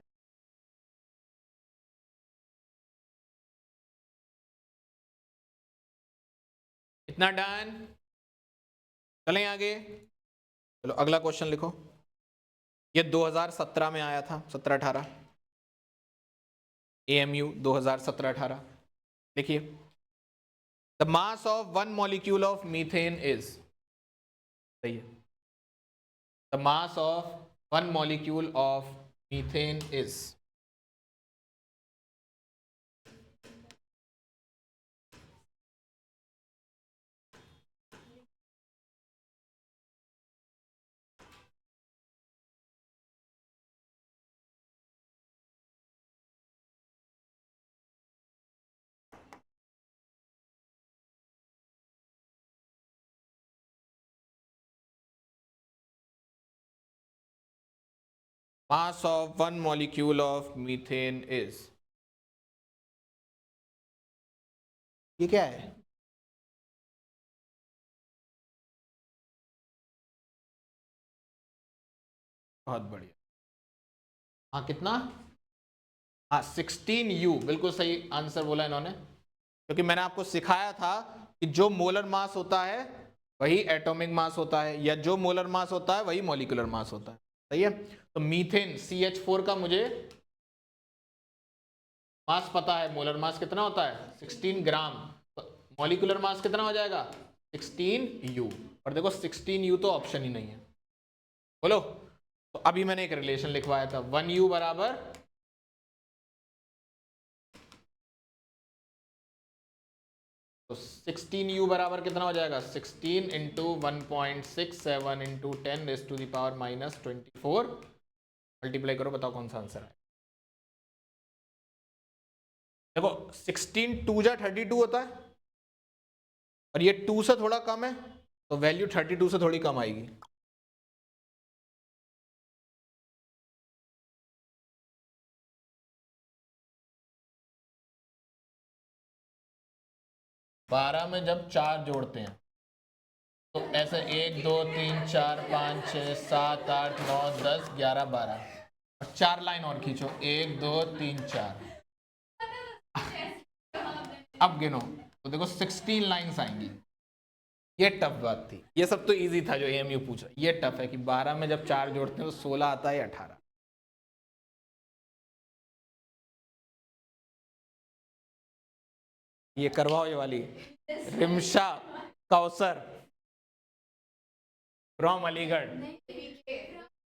इतना डन। चलें आगे। चलो अगला क्वेश्चन लिखो। ये 2017 में आया था, 17-18। AMU 2017-18। देखिए, the mass of one molecule of methane is. सही है। The mass of one molecule of methane is. Mass of one molecule of methane is. ये क्या है? बहुत बढ़िया। हाँ कितना? हाँ 16U, बिल्कुल सही आंसर बोला इन्होंने। क्योंकि मैंने आपको सिखाया था कि जो मोलर मास होता है वही एटॉमिक मास होता है, या जो मोलर मास होता है वही मॉलिक्यूलर मास होता है। सही है। तो मीथेन CH4 का मुझे मास पता है, मोलर मास कितना होता है 16 ग्राम, तो मॉलिक्यूलर मास कितना हो जाएगा 16U। और देखो 16U तो ऑप्शन ही नहीं है। बोलो, तो अभी मैंने एक रिलेशन लिखवाया था 1U बराबर तो 16U बराबर कितना हो जाएगा 16 इंटू 1.67 इंटू 10⁻⁻24। मल्टीप्लाई करो, बताओ कौन सा आंसर है। देखो 16 2 जा 32 होता है, और ये 2 से थोड़ा कम है, तो वैल्यू 32 से थोड़ी कम आएगी। बारह में जब 4 जोड़ते हैं तो ऐसे 1 2 3 4 5 6 7 8 9 10 11 12, और 4 लाइन और खींचो 1 2 3 4। अब गिनो तो देखो 16 लाइंस आएंगी। ये टफ बात थी, ये सब तो इजी था जो एएमयू पूछा, ये टफ है कि 12 में जब 4 जोड़ते हैं तो 16 आता है या 18। ये करवाओ ये वाली, Rimsha Kausar from Aligarh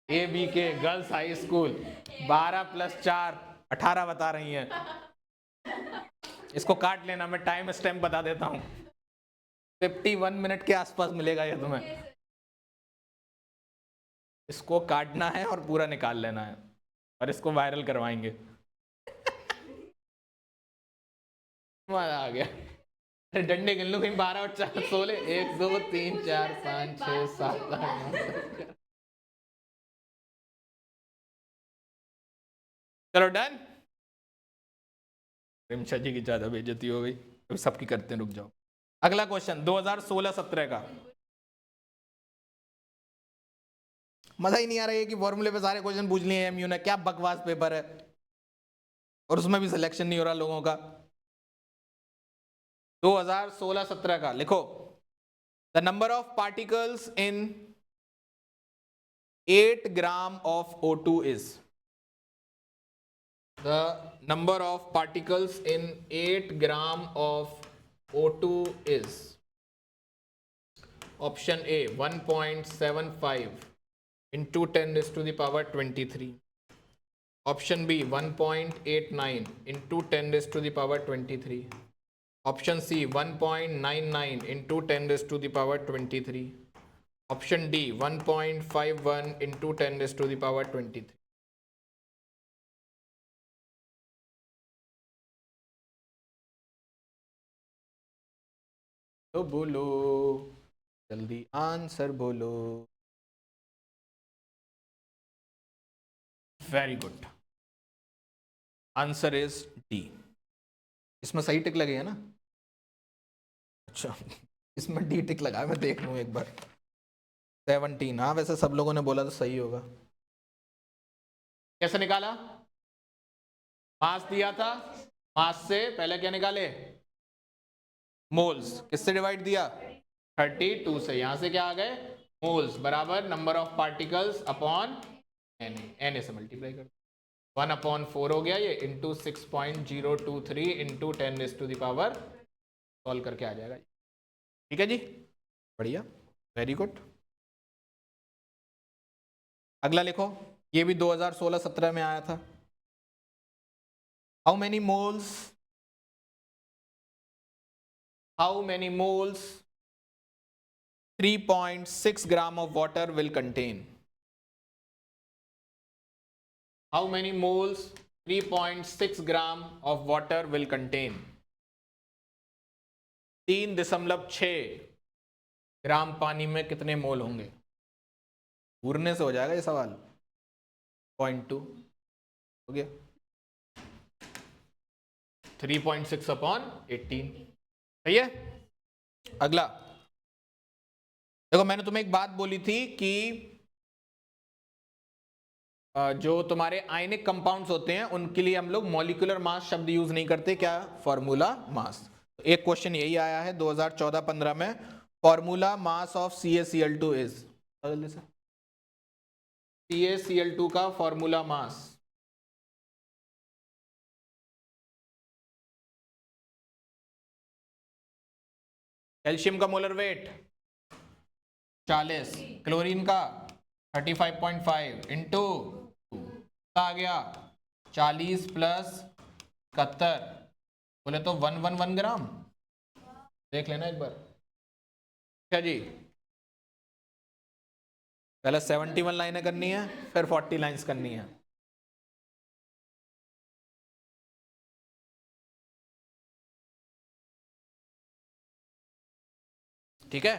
ABK girls high school, 12 + 4 18 बता रही हैं। इसको काट लेना, मैं टाइम स्टैम्प बता देता हूँ, 51 मिनट के आसपास मिलेगा ये तुम्हें। इसको काटना है और पूरा निकाल लेना है, और इसको वायरल करवाएंगे। मजा आ गया। अरे डंडे गिन लो कहीं, 12 और 4 16, 1 2 3 4 5 6 7 8 9। चलो डन। रिमशा जी की ज्यादा बेइज्जती हो गई, तो सबकी करते हैं, रुक जाओ। अगला क्वेश्चन 2016-17 का। मजा ही नहीं आ रहा है कि फॉर्मूले पे सारे क्वेश्चन पूछ लिए एमयू ने, क्या बकवास पेपर है, और उसमें भी सिलेक्शन नहीं हो रहा लोगों का। 2016-17 का लिखो। The number of particles in 8 gram of O2 is. The number of particles in 8 gram of O2 is option A 1.75 into 10⁻23, option B 1.89 into 10⁻23, option C 1.99 into 10⁻23, option D 1.51 into 10⁻23। तो बोलो जल्दी आंसर बोलो। Very good, answer is D. इसमें सही टिक लगे है ना? अच्छा, इसमें डी टिक लगा, मैं देख लूं एक बार। 17, हाँ वैसे सब लोगों ने बोला तो सही होगा। कैसे निकाला? मास दिया था, मास से पहले क्या निकाले मोल्स, किससे डिवाइड दिया 32 से, यहां से क्या आ गए मोल्स बराबर number of particles upon N से मल्टीप्लाई कर 1/4 हो गया ये, इंटू 6.023 इंटू 10⁻, सॉल्व करके आ जाएगा। ठीक है जी, बढ़िया, वेरी गुड। अगला लिखो, ये भी 2016-17 में आया था। How many moles 3.6 gram of water will contain? How many moles 3.6 gram of water will contain? 3.6 ग्राम पानी में कितने मोल होंगे? घूरने से हो जाएगा ये सवाल। 0.2 हो गया, 3.6/18, सही है। अगला देखो, मैंने तुम्हें एक बात बोली थी कि जो तुम्हारे आयनिक कंपाउंड्स होते हैं उनके लिए हम लोग मॉलिक्यूलर मास शब्द यूज नहीं करते, क्या फॉर्मूला मास। एक क्वेश्चन यही आया है 2014-15 में, formula mass of CaCl2 is, CaCl2 का फॉर्मूला मास, कैल्शियम का मोलर वेट 40, क्लोरीन का 35.5 इंटू आ गया 40 प्लस 71, बोले तो 111 ग्राम। देख लेना एक बार क्या जी, पहले 71 लाइनें करनी है, फिर 40 लाइंस करनी है। ठीक है।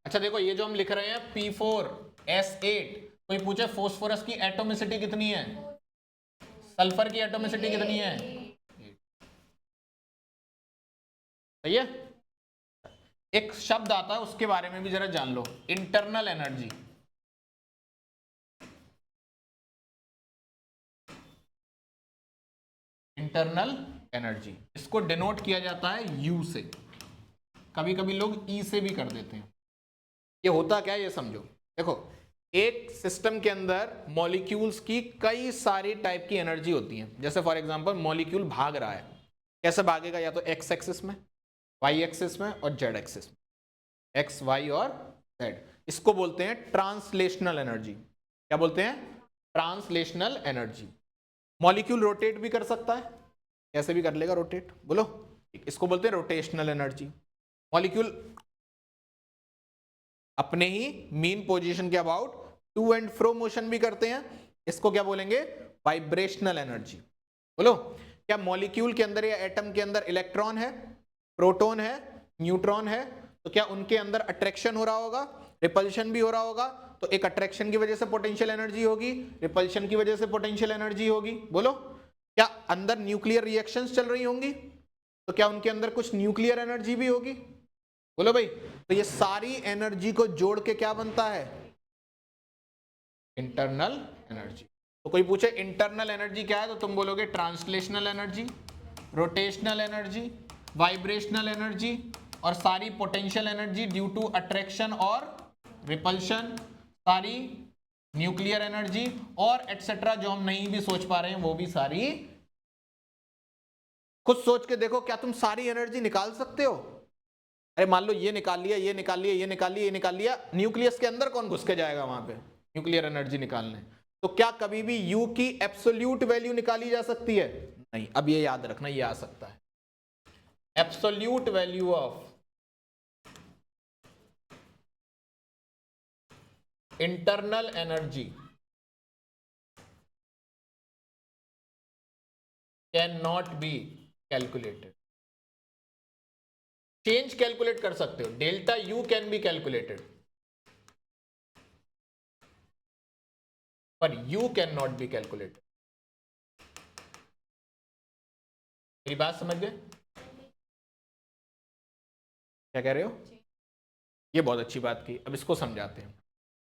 अच्छा देखो ये जो हम लिख रहे हैं P4S8, कोई पूछे फोस्फोरस की एटोमिसिटी कितनी है, सल्फर की एटोमिसिटी कितनी है, सही है। एक शब्द आता है उसके बारे में भी जरा जान लो, इंटरनल एनर्जी। इंटरनल एनर्जी, इसको डिनोट किया जाता है यू से, कभी कभी लोग ई से भी कर देते हैं। ये होता क्या है ये समझो। देखो एक सिस्टम के अंदर मॉलिक्यूल्स की कई सारी टाइप की एनर्जी होती है। जैसे फॉर एग्जांपल मॉलिक्यूल भाग रहा है, कैसे भागेगा, या तो एक्स एक्सिस में, वाई एक्सिस में और जेड एक्सिस में, एक्स वाई और जेड। इसको बोलते हैं ट्रांसलेशनल एनर्जी। क्या बोलते हैं, ट्रांसलेशनल एनर्जी। मॉलिक्यूल रोटेट भी कर सकता है, कैसे भी कर लेगा रोटेट, बोलो, इसको बोलते हैं रोटेशनल एनर्जी। मॉलिक्यूल अपने ही मीन पोजीशन के about to and fro motion भी करते हैं, इसको क्या बोलेंगे, वाइब्रेशनल एनर्जी। बोलो, क्या मॉलिक्यूल के अंदर या एटम के अंदर इलेक्ट्रॉन है, प्रोटॉन है, न्यूट्रॉन है, तो क्या उनके अंदर अट्रैक्शन हो रहा होगा, रिपल्शन भी हो रहा होगा, तो एक अट्रैक्शन की वजह से पोटेंशियल एनर्जी होगी, रिपल्शन की वजह से पोटेंशियल एनर्जी होगी। बोलो, क्या अंदर न्यूक्लियर रिएक्शंस चल रही होंगी, तो क्या उनके अंदर कुछ न्यूक्लियर एनर्जी भी होगी, बोलो भाई। तो ये सारी एनर्जी को जोड़ के क्या बनता है, इंटरनल एनर्जी। तो कोई पूछे इंटरनल एनर्जी क्या है, तो तुम बोलोगे translational energy, rotational energy, vibrational energy, और सारी potential energy due to attraction और रिपल्शन, सारी न्यूक्लियर एनर्जी और एटसेट्रा जो हम नहीं भी सोच पा रहे हैं वो भी सारी। खुद सोच के देखो, क्या तुम सारी एनर्जी निकाल सकते हो? अरे मान लो ये निकाल लिया, ये निकाल लिया, ये निकाल लिया, ये निकाल लिया, न्यूक्लियस के अंदर कौन घुस के जाएगा वहां पे न्यूक्लियर एनर्जी निकालने? तो क्या कभी भी U की एब्सोल्यूट वैल्यू निकाली जा सकती है? नहीं। अब ये याद रखना, ये आ सकता है, absolute value of internal energy can not be calculated. Change calculate कर सकते हो, delta U can be calculated, पर U can not be calculated. मेरी बात समझ गए? क्या कह रहे हो? ये बहुत अच्छी बात की। अब इसको समझाते हैं।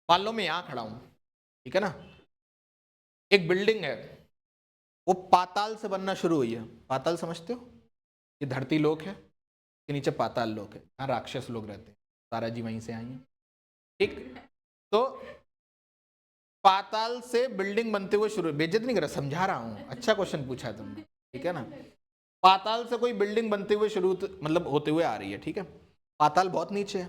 मान लो मैं यहां खड़ा हूं, ठीक है ना, एक बिल्डिंग है, वो पाताल से बनना शुरू हुई है। पाताल समझते हो? ये धरती लोक है, के नीचे पाताल लोक है, यहाँ राक्षस लोग रहते हैं, तारा जी वहीं से आई हैं, ठीक। तो पाताल से बिल्डिंग बनते हुए शुरू, बेइज्जत नहीं कर रहा, समझा रहा हूं, अच्छा क्वेश्चन पूछा है तुमने, ठीक है ना। पाताल से कोई बिल्डिंग बनते हुए शुरू मतलब होते हुए आ रही है, ठीक है। पाताल बहुत नीचे है,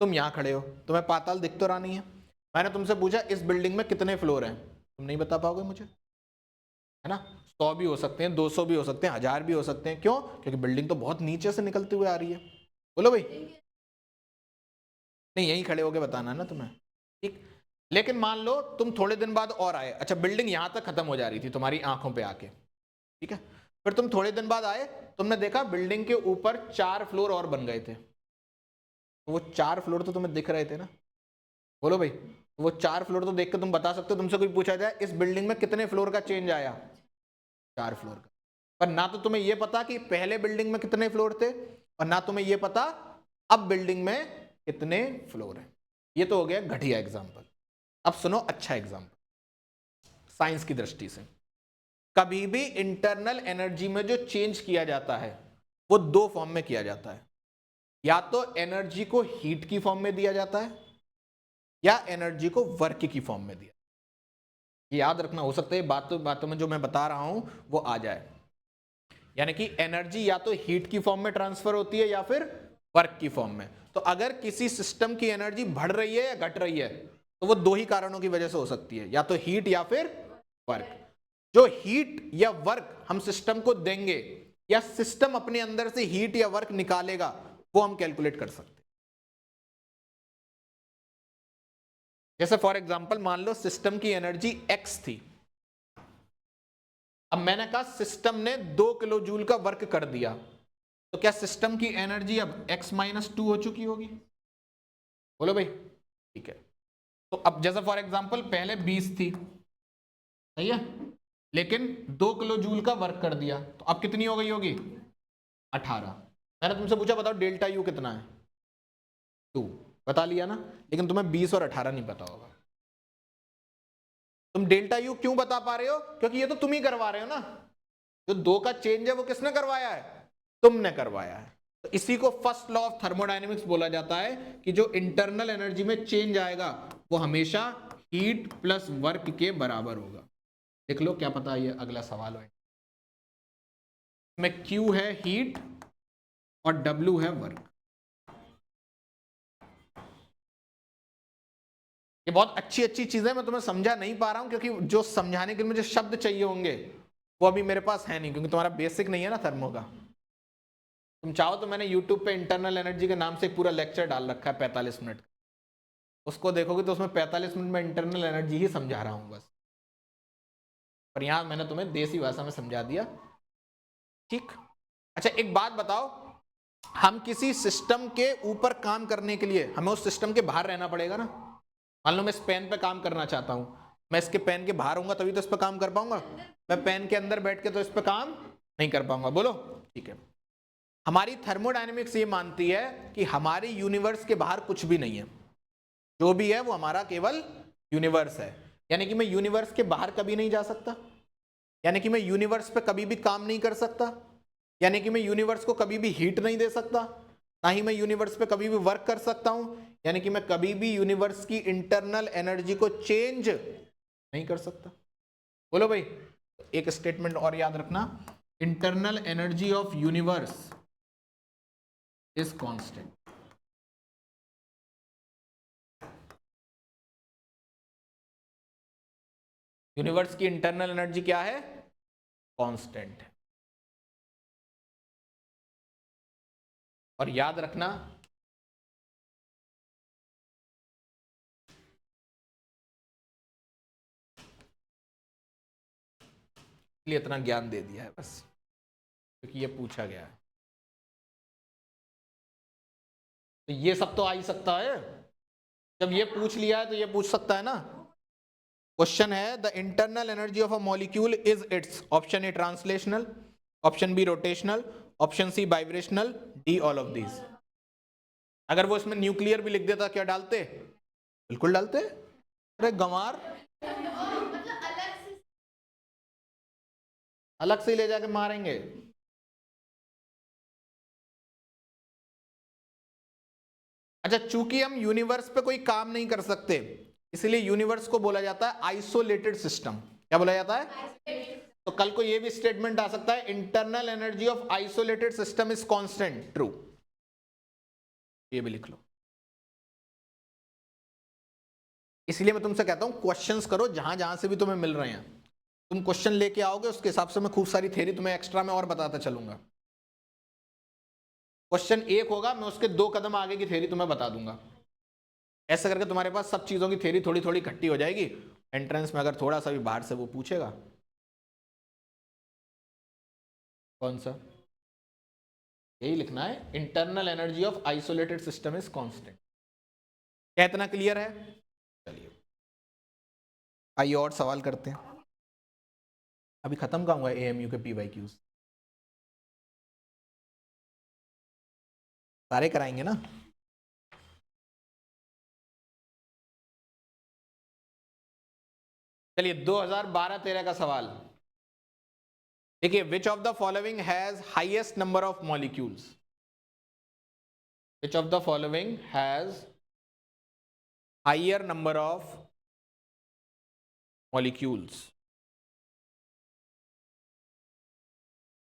तुम यहाँ खड़े हो, तुम्हें पाताल दिख तो रहा नहीं है। मैंने तुमसे पूछा इस बिल्डिंग में कितने फ्लोर हैं, तुम नहीं बता पाओगे मुझे, है ना। 100 भी हो सकते हैं, 200 भी हो सकते हैं, 1000 भी हो सकते हैं। क्यों? क्योंकि बिल्डिंग तो बहुत नीचे से निकलते हुए आ रही है। बोलो भाई। नहीं, यहीं खड़े होके बताना है ना तुम्हें, ठीक। लेकिन मान लो तुम थोड़े दिन बाद और आए, अच्छा बिल्डिंग यहां तक खत्म हो जा रही थी तुम्हारी आंखों पे आके, ठीक है। फिर तुम थोड़े दिन बाद आए, तुमने देखा बिल्डिंग के ऊपर 4 फ्लोर और बन गए थे, तो वो 4 फ्लोर तो तुम्हें दिख रहे थे ना। बोलो भाई, वो 4 फ्लोर तो देख के तुम बता सकते हो। तुमसे कोई पूछा जाए इस बिल्डिंग में कितने फ्लोर का चेंज आया, 4 फ्लोर का, पर ना तो तुम्हें यह पता कि पहले बिल्डिंग में कितने फ्लोर थे, और ना तुम्हें यह पता अब बिल्डिंग में कितने फ्लोर हैं। ये तो हो गया घटिया एग्जाम्पल। अब सुनो अच्छा एग्जाम्पल साइंस की दृष्टि से। कभी भी इंटरनल एनर्जी में जो चेंज किया जाता है वो दो फॉर्म में किया जाता है, या तो एनर्जी को हीट की फॉर्म में दिया जाता है या एनर्जी को वर्क की फॉर्म में दिया। ये याद रखना, हो सकता है बातों बातों में जो मैं बता रहा हूं वो आ जाए। यानी कि एनर्जी या तो हीट की फॉर्म में ट्रांसफर होती है या फिर वर्क की फॉर्म में। तो अगर किसी सिस्टम की एनर्जी बढ़ रही है या घट रही है तो वो दो ही कारणों की वजह से हो सकती है, या तो हीट या फिर वर्क। जो हीट या वर्क हम सिस्टम को देंगे या सिस्टम अपने अंदर से हीट या वर्क निकालेगा, वो हम कैलकुलेट कर सकते हैं। जैसे फॉर एग्जांपल मान लो सिस्टम की एनर्जी x थी, अब मैंने कहा सिस्टम ने 2 किलो जूल का वर्क कर दिया, तो क्या सिस्टम की एनर्जी अब x-2 हो चुकी होगी? बोलो भाई, ठीक है। तो अब जैसे फॉर एग्जांपल पहले 20 थी, सही है, लेकिन 2 किलो जूल का वर्क कर दिया, तो अब कितनी हो गई होगी? 18। मैंने तुमसे पूछा बताओ डेल्टा यू कितना है? 2, बता लिया ना, लेकिन तुम्हें 20 और 18 नहीं पता होगा। तुम डेल्टा यू क्यों बता पा रहे हो? क्योंकि ये तो तुम ही करवा रहे हो ना, जो 2 का चेंज है वो किसने करवाया है? तुमने करवाया है। तो इसी को फर्स्ट लॉ ऑफ थर्मोडायनेमिक्स बोला जाता है कि जो इंटरनल एनर्जी में चेंज आएगा वो हमेशा हीट प्लस वर्क के बराबर होगा। देख लो क्या पता ये अगला सवाल है। में Q है हीट और W है वर्क। ये बहुत अच्छी अच्छी चीजें मैं तुम्हें समझा नहीं पा रहा हूं, क्योंकि जो समझाने के लिए मुझे शब्द चाहिए होंगे वो अभी मेरे पास है नहीं, क्योंकि तुम्हारा बेसिक नहीं है ना थर्मो का। तुम चाहो तो मैंने YouTube पे इंटरनल एनर्जी के नाम से एक पूरा लेक्चर डाल रखा है 45 मिनट, उसको देखोगे तो उसमें 45 मिनट में इंटरनल एनर्जी ही समझा रहा हूं बस, पर यहां मैंने तुम्हें देसी भाषा में समझा दिया, ठीक। अच्छा एक बात बताओ, हम किसी सिस्टम के ऊपर काम करने के लिए हमें उस सिस्टम के बाहर रहना पड़ेगा ना। मान लो मैं इस पेन पे काम करना चाहता हूं, मैं इसके पेन के बाहर होऊंगा तभी तो इस पे काम कर पाऊंगा, मैं पेन के अंदर बैठ के तो इस पे काम नहीं कर पाऊंगा। बोलो, ठीक है। हमारी थर्मोडायनेमिक्स ये मानती है कि हमारे यूनिवर्स के बाहर कुछ भी नहीं है, जो भी है वो हमारा केवल यूनिवर्स है। यानी कि मैं यूनिवर्स के बाहर कभी नहीं जा सकता, यानी कि मैं यूनिवर्स पे कभी भी काम नहीं कर सकता, यानी कि मैं यूनिवर्स को कभी भी हीट नहीं दे सकता, ना ही मैं यूनिवर्स पे कभी भी वर्क कर सकता हूं, यानी कि मैं कभी भी यूनिवर्स की इंटरनल एनर्जी को चेंज नहीं कर सकता। बोलो भाई, एक स्टेटमेंट और याद रखना, internal energy of universe is constant. Universe की इंटरनल एनर्जी क्या है? कांस्टेंट है। और याद रखना, इसलिए इतना ज्ञान दे दिया है बस, क्योंकि ये पूछा गया है। तो ये सब तो आ ही सकता है, जब ये पूछ लिया है तो ये पूछ सकता है ना। क्वेश्चन है the internal energy of a molecule is its, option A translational, option B rotational, option C vibrational, D all of these. अगर वो इसमें न्यूक्लियर भी लिख देता क्या डालते? बिल्कुल डालते। अरे गंवार, अलग से ही ले जाके मारेंगे। अच्छा, चूंकि हम यूनिवर्स पे कोई काम नहीं कर सकते, इसलिए यूनिवर्स को बोला जाता है आइसोलेटेड सिस्टम। क्या बोला जाता है? तो कल को ये भी स्टेटमेंट आ सकता है, internal energy of isolated system is constant, true. ये भी लिख लो। इसलिए मैं तुमसे कहता हूं क्वेश्चंस करो, जहां जहां से भी तुम्हें मिल रहे हैं तुम क्वेश्चन लेके आओगे, उसके हिसाब से मैं खूब सारी थ्योरी तुम्हें एक्स्ट्रा में और बताता चलूंगा। क्वेश्चन एक होगा, मैं उसके 2 कदम आगे की थ्योरी तुम्हें बता दूंगा। ऐसे करके तुम्हारे पास सब चीजों की थ्योरी थोड़ी थोड़ी इकट्ठी हो जाएगी। एंट्रेंस में अगर थोड़ा सा भी बाहर से वो पूछेगा, कौन सा, यही लिखना है, internal energy of isolated system is constant. क्या इतना क्लियर है? चलिए आइए और सवाल करते हैं। अभी खत्म कहाँ हुआ एएमयू के पीवाईक्यूज? सारे कराएंगे ना। चलिए 2012-13 का सवाल। देखिए, which of the following has highest number of molecules, which of the following has higher number of molecules,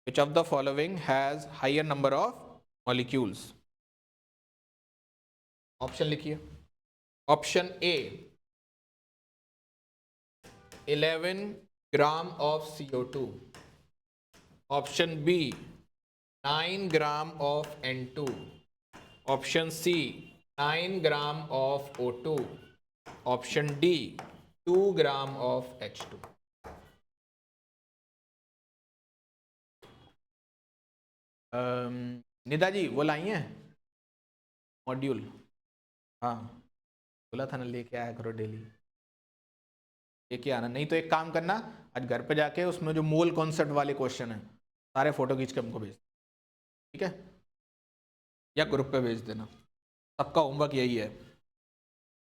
which of the following has higher number of molecules? Option लिखिए। Option A 11 gram of CO2, option B 9 gram of N2, option C 9 gram of O2, option D 2 gram of H2। Nida ji वो लाई हैं module? हाँ, बोला था ना लेके आया करो डेली, लेके आना। नहीं तो एक काम करना, आज घर पे जाके उसमें जो मोल कॉन्सेप्ट वाले क्वेश्चन है सारे फोटो खींच के हमको भेज, ठीक है, या ग्रुप पे भेज देना। सबका होमवर्क यही है।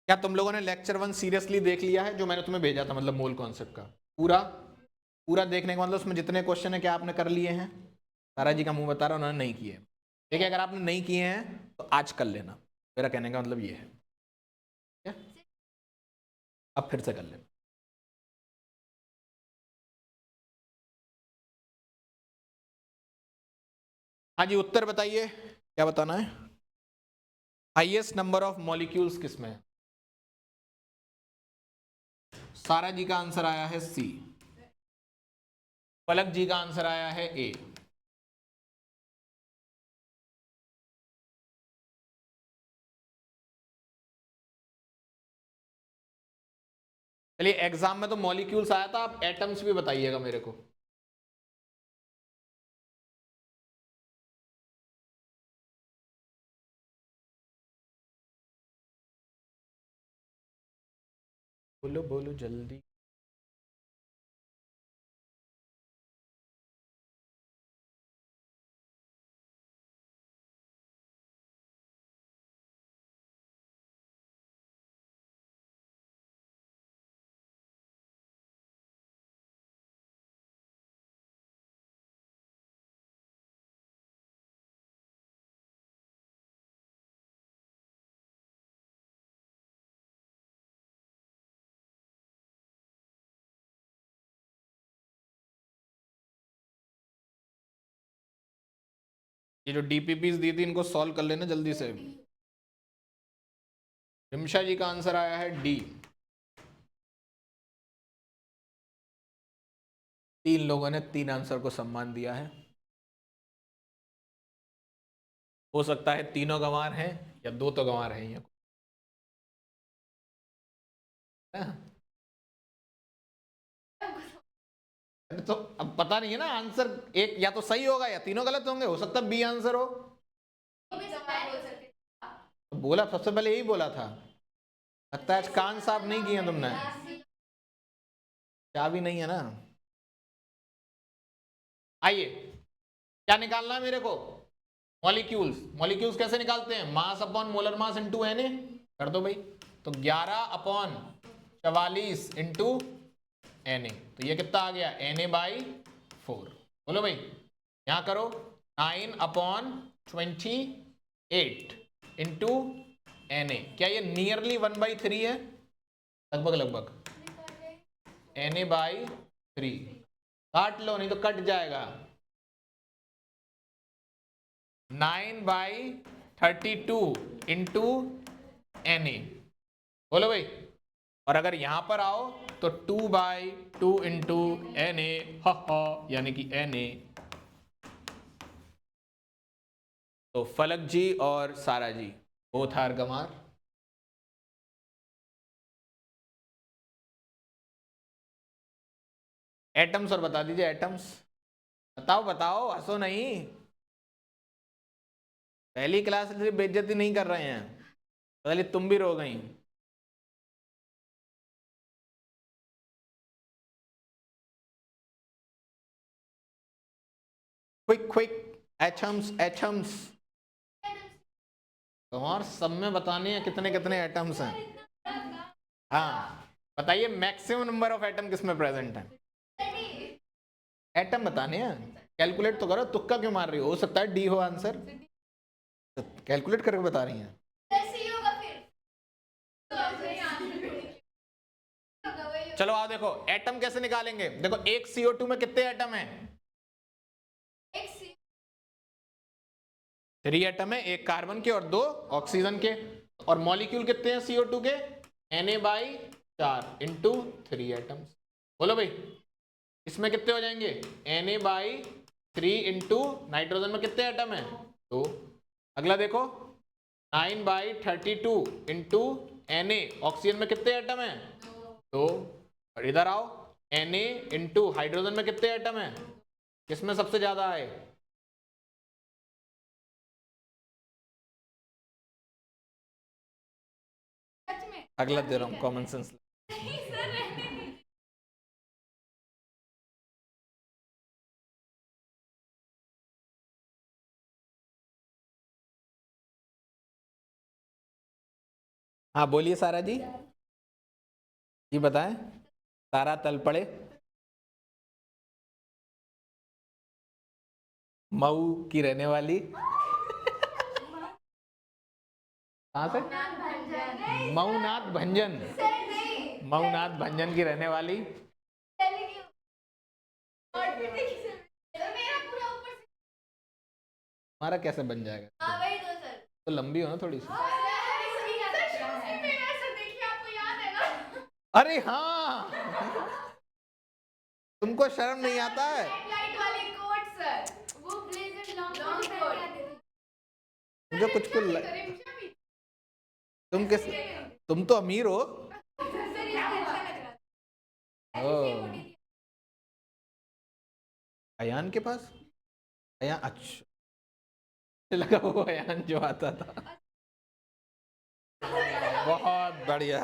क्या तुम लोगों ने लेक्चर 1 सीरियसली देख लिया है जो मैंने तुम्हें भेजा था, मतलब मोल कॉन्सेप्ट का पूरा पूरा देखने का मतलब उसमें जितने क्वेश्चन है क्या आपने कर लिए हैं? तारा जी का मुंह बता रहा, उन्होंने नहीं किए। देखिए, अगर आपने नहीं किए हैं तो आज कर लेना, मेरा कहने का मतलब ये है। क्या अब फिर से कर लेना। हाँ जी, उत्तर बताइए, क्या बताना है? हाईएस्ट नंबर ऑफ मॉलिक्यूल्स किसमें है? सारा जी का आंसर आया है सी, पलक जी का आंसर आया है ए। चलिए, एग्जाम में तो मॉलिक्यूल्स आया था, आप एटम्स भी बताइएगा मेरे को। बोलो बोलो जल्दी। ये जो डीपीपीस दी थी इनको सॉल्व कर लेना जल्दी से। रिमशा जी का आंसर आया है डी। 3 लोगों ने 3 आंसर को सम्मान दिया है। हो सकता है तीनों गंवार हैं या 2 तो गंवार हैं ये। तो अब पता नहीं है ना, आंसर एक या तो सही होगा या तीनों गलत होंगे, हो सकता है बी आंसर हो। तो बोला सबसे पहले यही बोला था। लगता है आज कान साफ नहीं किए तुमने, चाबी नहीं है ना। आइए, क्या निकालना है मेरे को? मॉलिक्यूल्स। मॉलिक्यूल्स कैसे निकालते हैं? Mass upon molar mass into Na कर दो भाई। तो 11 अपॉन 44 इंटू Na, तो ये कितना आ गया? Na/4। बोलो भाई, यहां करो 9 अपॉन 28 इंटू Na। क्या ये नियरली 1/3 है? लगभग लगभग Na/3। काट लो नहीं तो कट जाएगा। 9/32 इंटू Na। बोलो भाई, और अगर यहां पर आओ तो 2/2 इंटू Na, यानी कि Na। तो फलक जी और सारा जी बोथ आर गंवार। एटम्स और बता दीजिए, एटम्स बताओ बताओ, हंसो नहीं। पहली क्लास से बेइज्जती नहीं कर रहे हैं, पहले तुम भी रो गई। Quick quick, atoms atoms. और सब में बताने हैं कितने कितने एटम्स हैं। हाँ बताइए, मैक्सिमम नंबर ऑफ एटम किसमें प्रेजेंट है? एटम बताने हैं, कैलकुलेट तो करो, तुक्का क्यों मार रही हो सकता है डी हो आंसर, कैलकुलेट करके बता रही हैं। चलो आओ देखो एटम कैसे निकालेंगे। देखो एक CO2 में कितने एटम हैं? 3 एटम है, एक कार्बन के और 2 ऑक्सीजन के। और मॉलिक्यूल कितने हैं CO2 के? Na/4 into 3 atom. बोलो भाई इसमें कितने हो जाएंगे? Na/3 इंटू नाइट्रोजन में कितने एटम है? 2। अगला देखो 9/32 इंटू Na, ऑक्सीजन में कितने एटम है? 2। और इधर आओ Na इंटू हाइड्रोजन में कितने एटम है? किसमें सबसे ज्यादा है? अगला दे रहा हूं कॉमन सेंस। हाँ बोलिए सारा जी, जी बताएं। सारा तल पड़े, मऊ की रहने वाली, कहाँ से? मऊनाथ भंजन, मऊनाथ भंजन की रहने वाली। हमारा कैसे बन जाएगा? तो लंबी हो ना थोड़ी सी। अरे हाँ तुमको शर्म नहीं आता है? मुझे कुछ तुम किस, तुम तो अमीर हो। अयान के पास, अयान अच्छा लगा वो अयान जो आता था। बहुत बढ़िया।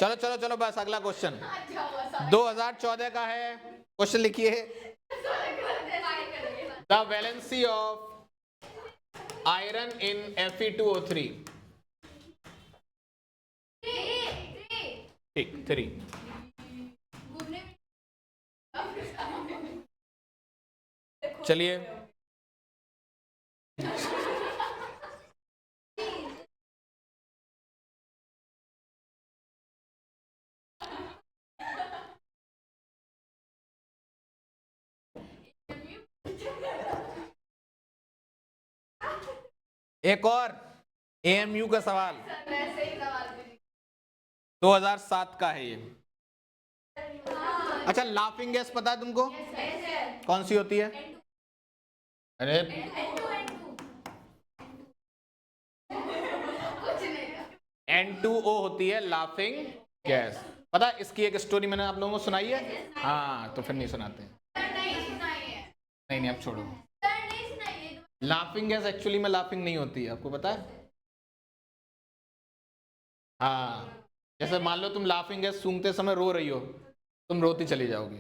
चलो चलो चलो बस अगला क्वेश्चन 2014 का है। क्वेश्चन लिखिए, the valency of iron in Fe2O3। ठीक 3। चलिए एक और AMU का सवाल 2007 का है ये। अच्छा लाफिंग गैस पता है तुमको? कौन सी होती है? अरे N2O होती है लाफिंग गैस। पता है इसकी एक स्टोरी मैंने आप लोगों को सुनाई है? हाँ तो फिर नहीं सुनाते। नहीं नहीं अब छोड़ो। लाफिंग गैस एक्चुअली में लाफिंग नहीं होती है, आपको पता है? हाँ जैसे मान लो तुम लाफिंग गैस सूंघते समय रो रही हो, तुम रोती चली जाओगी।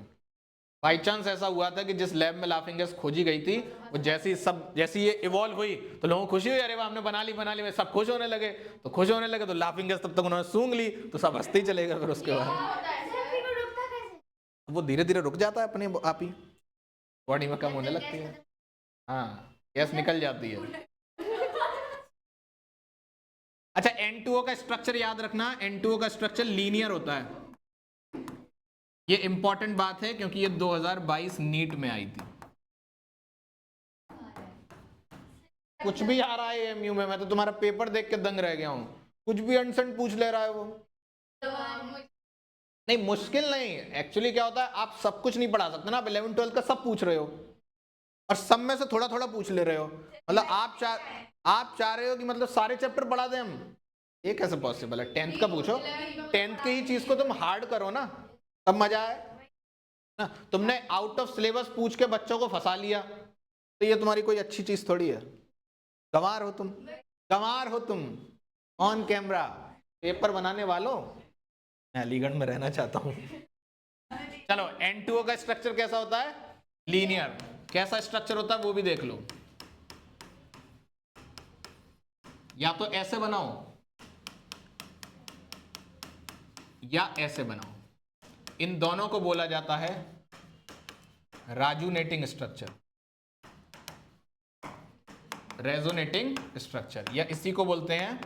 बाई चांस ऐसा हुआ था कि जिस लैब में लाफिंग गैस खोजी गई थी वो जैसी ये इवॉल्व हुई तो लोगों को खुशी हुई, अरे वाह हमने बना ली सब खुश होने लगे। तो खुश होने लगे तो लाफिंग गैस तब तक उन्होंने सूंघ ली तो सब हंसते ही चले गए। फिर उसके बाद वो धीरे धीरे रुक जाता है अपने आप ही, बॉडी में कम होने लगती है। हाँ गैस निकल जाती है। अच्छा N2O का स्ट्रक्चर याद रखना, N2O का स्ट्रक्चर लीनियर होता है। ये इंपॉर्टेंट बात है क्योंकि ये 2022 नीट में आई थी। कुछ भी आ रहा है AMU में, मैं तो तुम्हारा पेपर देख के दंग रह गया हूं। कुछ भी अनसन पूछ ले रहा है वो। नहीं मुश्किल नहीं, एक्चुअली क्या होता है आप सब कुछ नहीं पढ़ा सकते ना। आप 11 12 का सब पूछ रहे हो और सब में से थोड़ा थोड़ा पूछ ले रहे हो। मतलब आप चाह रहे हो कि मतलब सारे चैप्टर पढ़ा दें हम, ये कैसे पॉसिबल है? 10th का पूछो, 10th की ही चीज को तुम हार्ड करो ना, तब मजा आए ना। तुमने आउट ऑफ सिलेबस पूछ के बच्चों को फंसा लिया तो ये तुम्हारी कोई अच्छी चीज थोड़ी है। गंवार हो तुम, गंवार हो तुम ऑन कैमरा। पेपर बनाने वालों, मैं अलीगढ़ में रहना चाहता हूं। चलो N2O का स्ट्रक्चर कैसा होता है? लीनियर। कैसा स्ट्रक्चर होता है वो भी देख लो। या तो ऐसे बनाओ या ऐसे बनाओ। इन दोनों को बोला जाता है राजूनेटिंग स्ट्रक्चर, रेजोनेटिंग स्ट्रक्चर, या इसी को बोलते हैं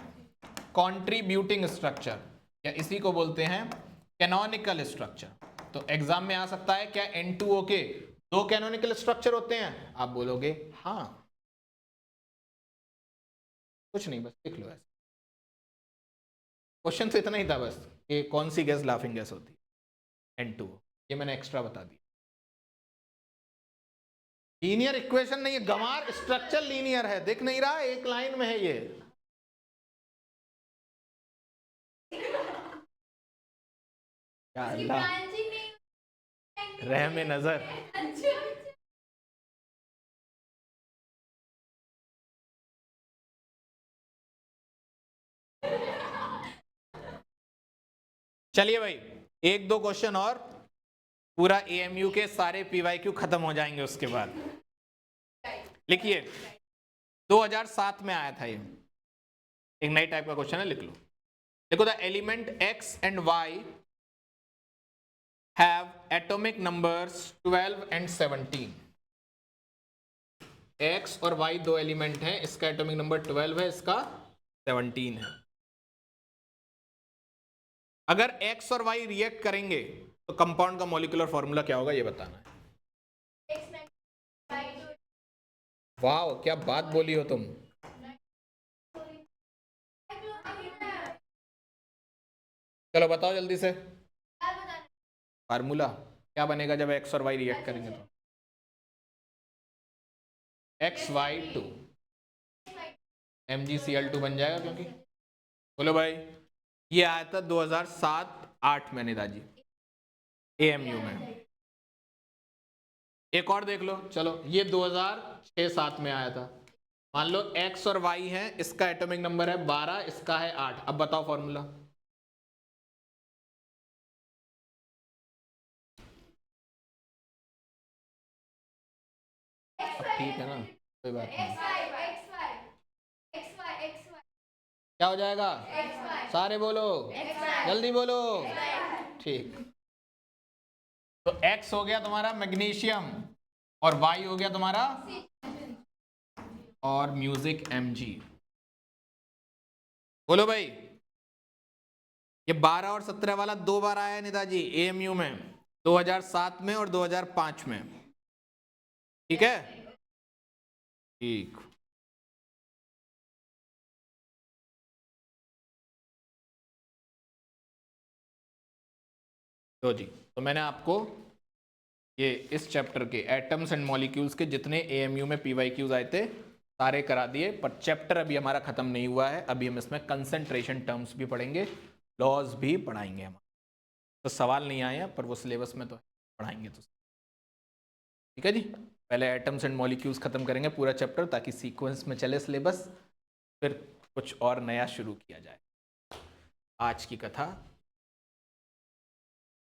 कंट्रीब्यूटिंग स्ट्रक्चर, या इसी को बोलते हैं कैनोनिकल स्ट्रक्चर। तो एग्जाम में आ सकता है क्या N2O के दो कैनोनिकल स्ट्रक्चर होते हैं? आप बोलोगे हाँ, कुछ नहीं, बस लिख लो ऐसे। क्वेश्चन तो इतना ही था बस कि कौन सी गैस लाफिंग गैस होती है, N2O। ये मैंने एक्स्ट्रा बता दिया। लीनियर इक्वेशन नहीं है गंवार, स्ट्रक्चर लीनियर है, दिख नहीं रहा, एक लाइन में है ये। या अल्लाह, रहम नजर। चलिए भाई, एक दो क्वेश्चन और, पूरा एएमयू के सारे पीवाईक्यू खत्म हो जाएंगे उसके बाद। लिखिए 2007 में आया था ये, एक नई टाइप का क्वेश्चन है, लिख लो। देखो, the element x and y have atomic numbers 12 and 17। x और y दो एलिमेंट हैं, इसका एटॉमिक नंबर 12 है, इसका 17 है। अगर x और y रिएक्ट करेंगे तो कंपाउंड का मॉलिक्यूलर फॉर्मूला क्या होगा, ये बताना है। वाह, क्या बात बोली हो तुम। चलो बताओ जल्दी से फार्मूला क्या बनेगा जब x और y रिएक्ट करेंगे तो। XY2 MgCl2 बन जाएगा, क्योंकि बोलो भाई, ये आया था 2007-8 में नेताजी एएमयू में। एक और देख लो, चलो ये 2006-7 में आया था। मान लो x और y है, इसका एटॉमिक नंबर है 12, इसका है 8। अब बताओ फॉर्मूला। ठीक है ना, कोई बात नहीं। क्या हो जाएगा? सारे बोलो, जल्दी बोलो। ठीक, तो x हो गया तुम्हारा मैग्नीशियम और y हो गया तुम्हारा और म्यूजिक Mg। बोलो भाई, ये 12 और 17 वाला दो बार आया है नेताजी एएमयू में, 2007 में और 2005 में। ठीक है, ठीक। तो जी, तो मैंने आपको ये इस चैप्टर के एटम्स एंड मॉलिक्यूल्स के जितने एएमयू में पीवाईक्यूज आए थे सारे करा दिए, पर चैप्टर अभी हमारा खत्म नहीं हुआ है। अभी हम इसमें कंसंट्रेशन टर्म्स भी पढ़ेंगे, लॉज भी पढ़ाएंगे हम। तो सवाल नहीं आए हैं, पर वो सिलेबस में तो पढ़ाएंगे तो। ठीक है जी, पहले एटम्स एंड मॉलिक्यूल्स खत्म करेंगे पूरा चैप्टर, ताकि सीक्वेंस में चले सिलेबस, फिर कुछ और नया शुरू किया जाए। आज की कथा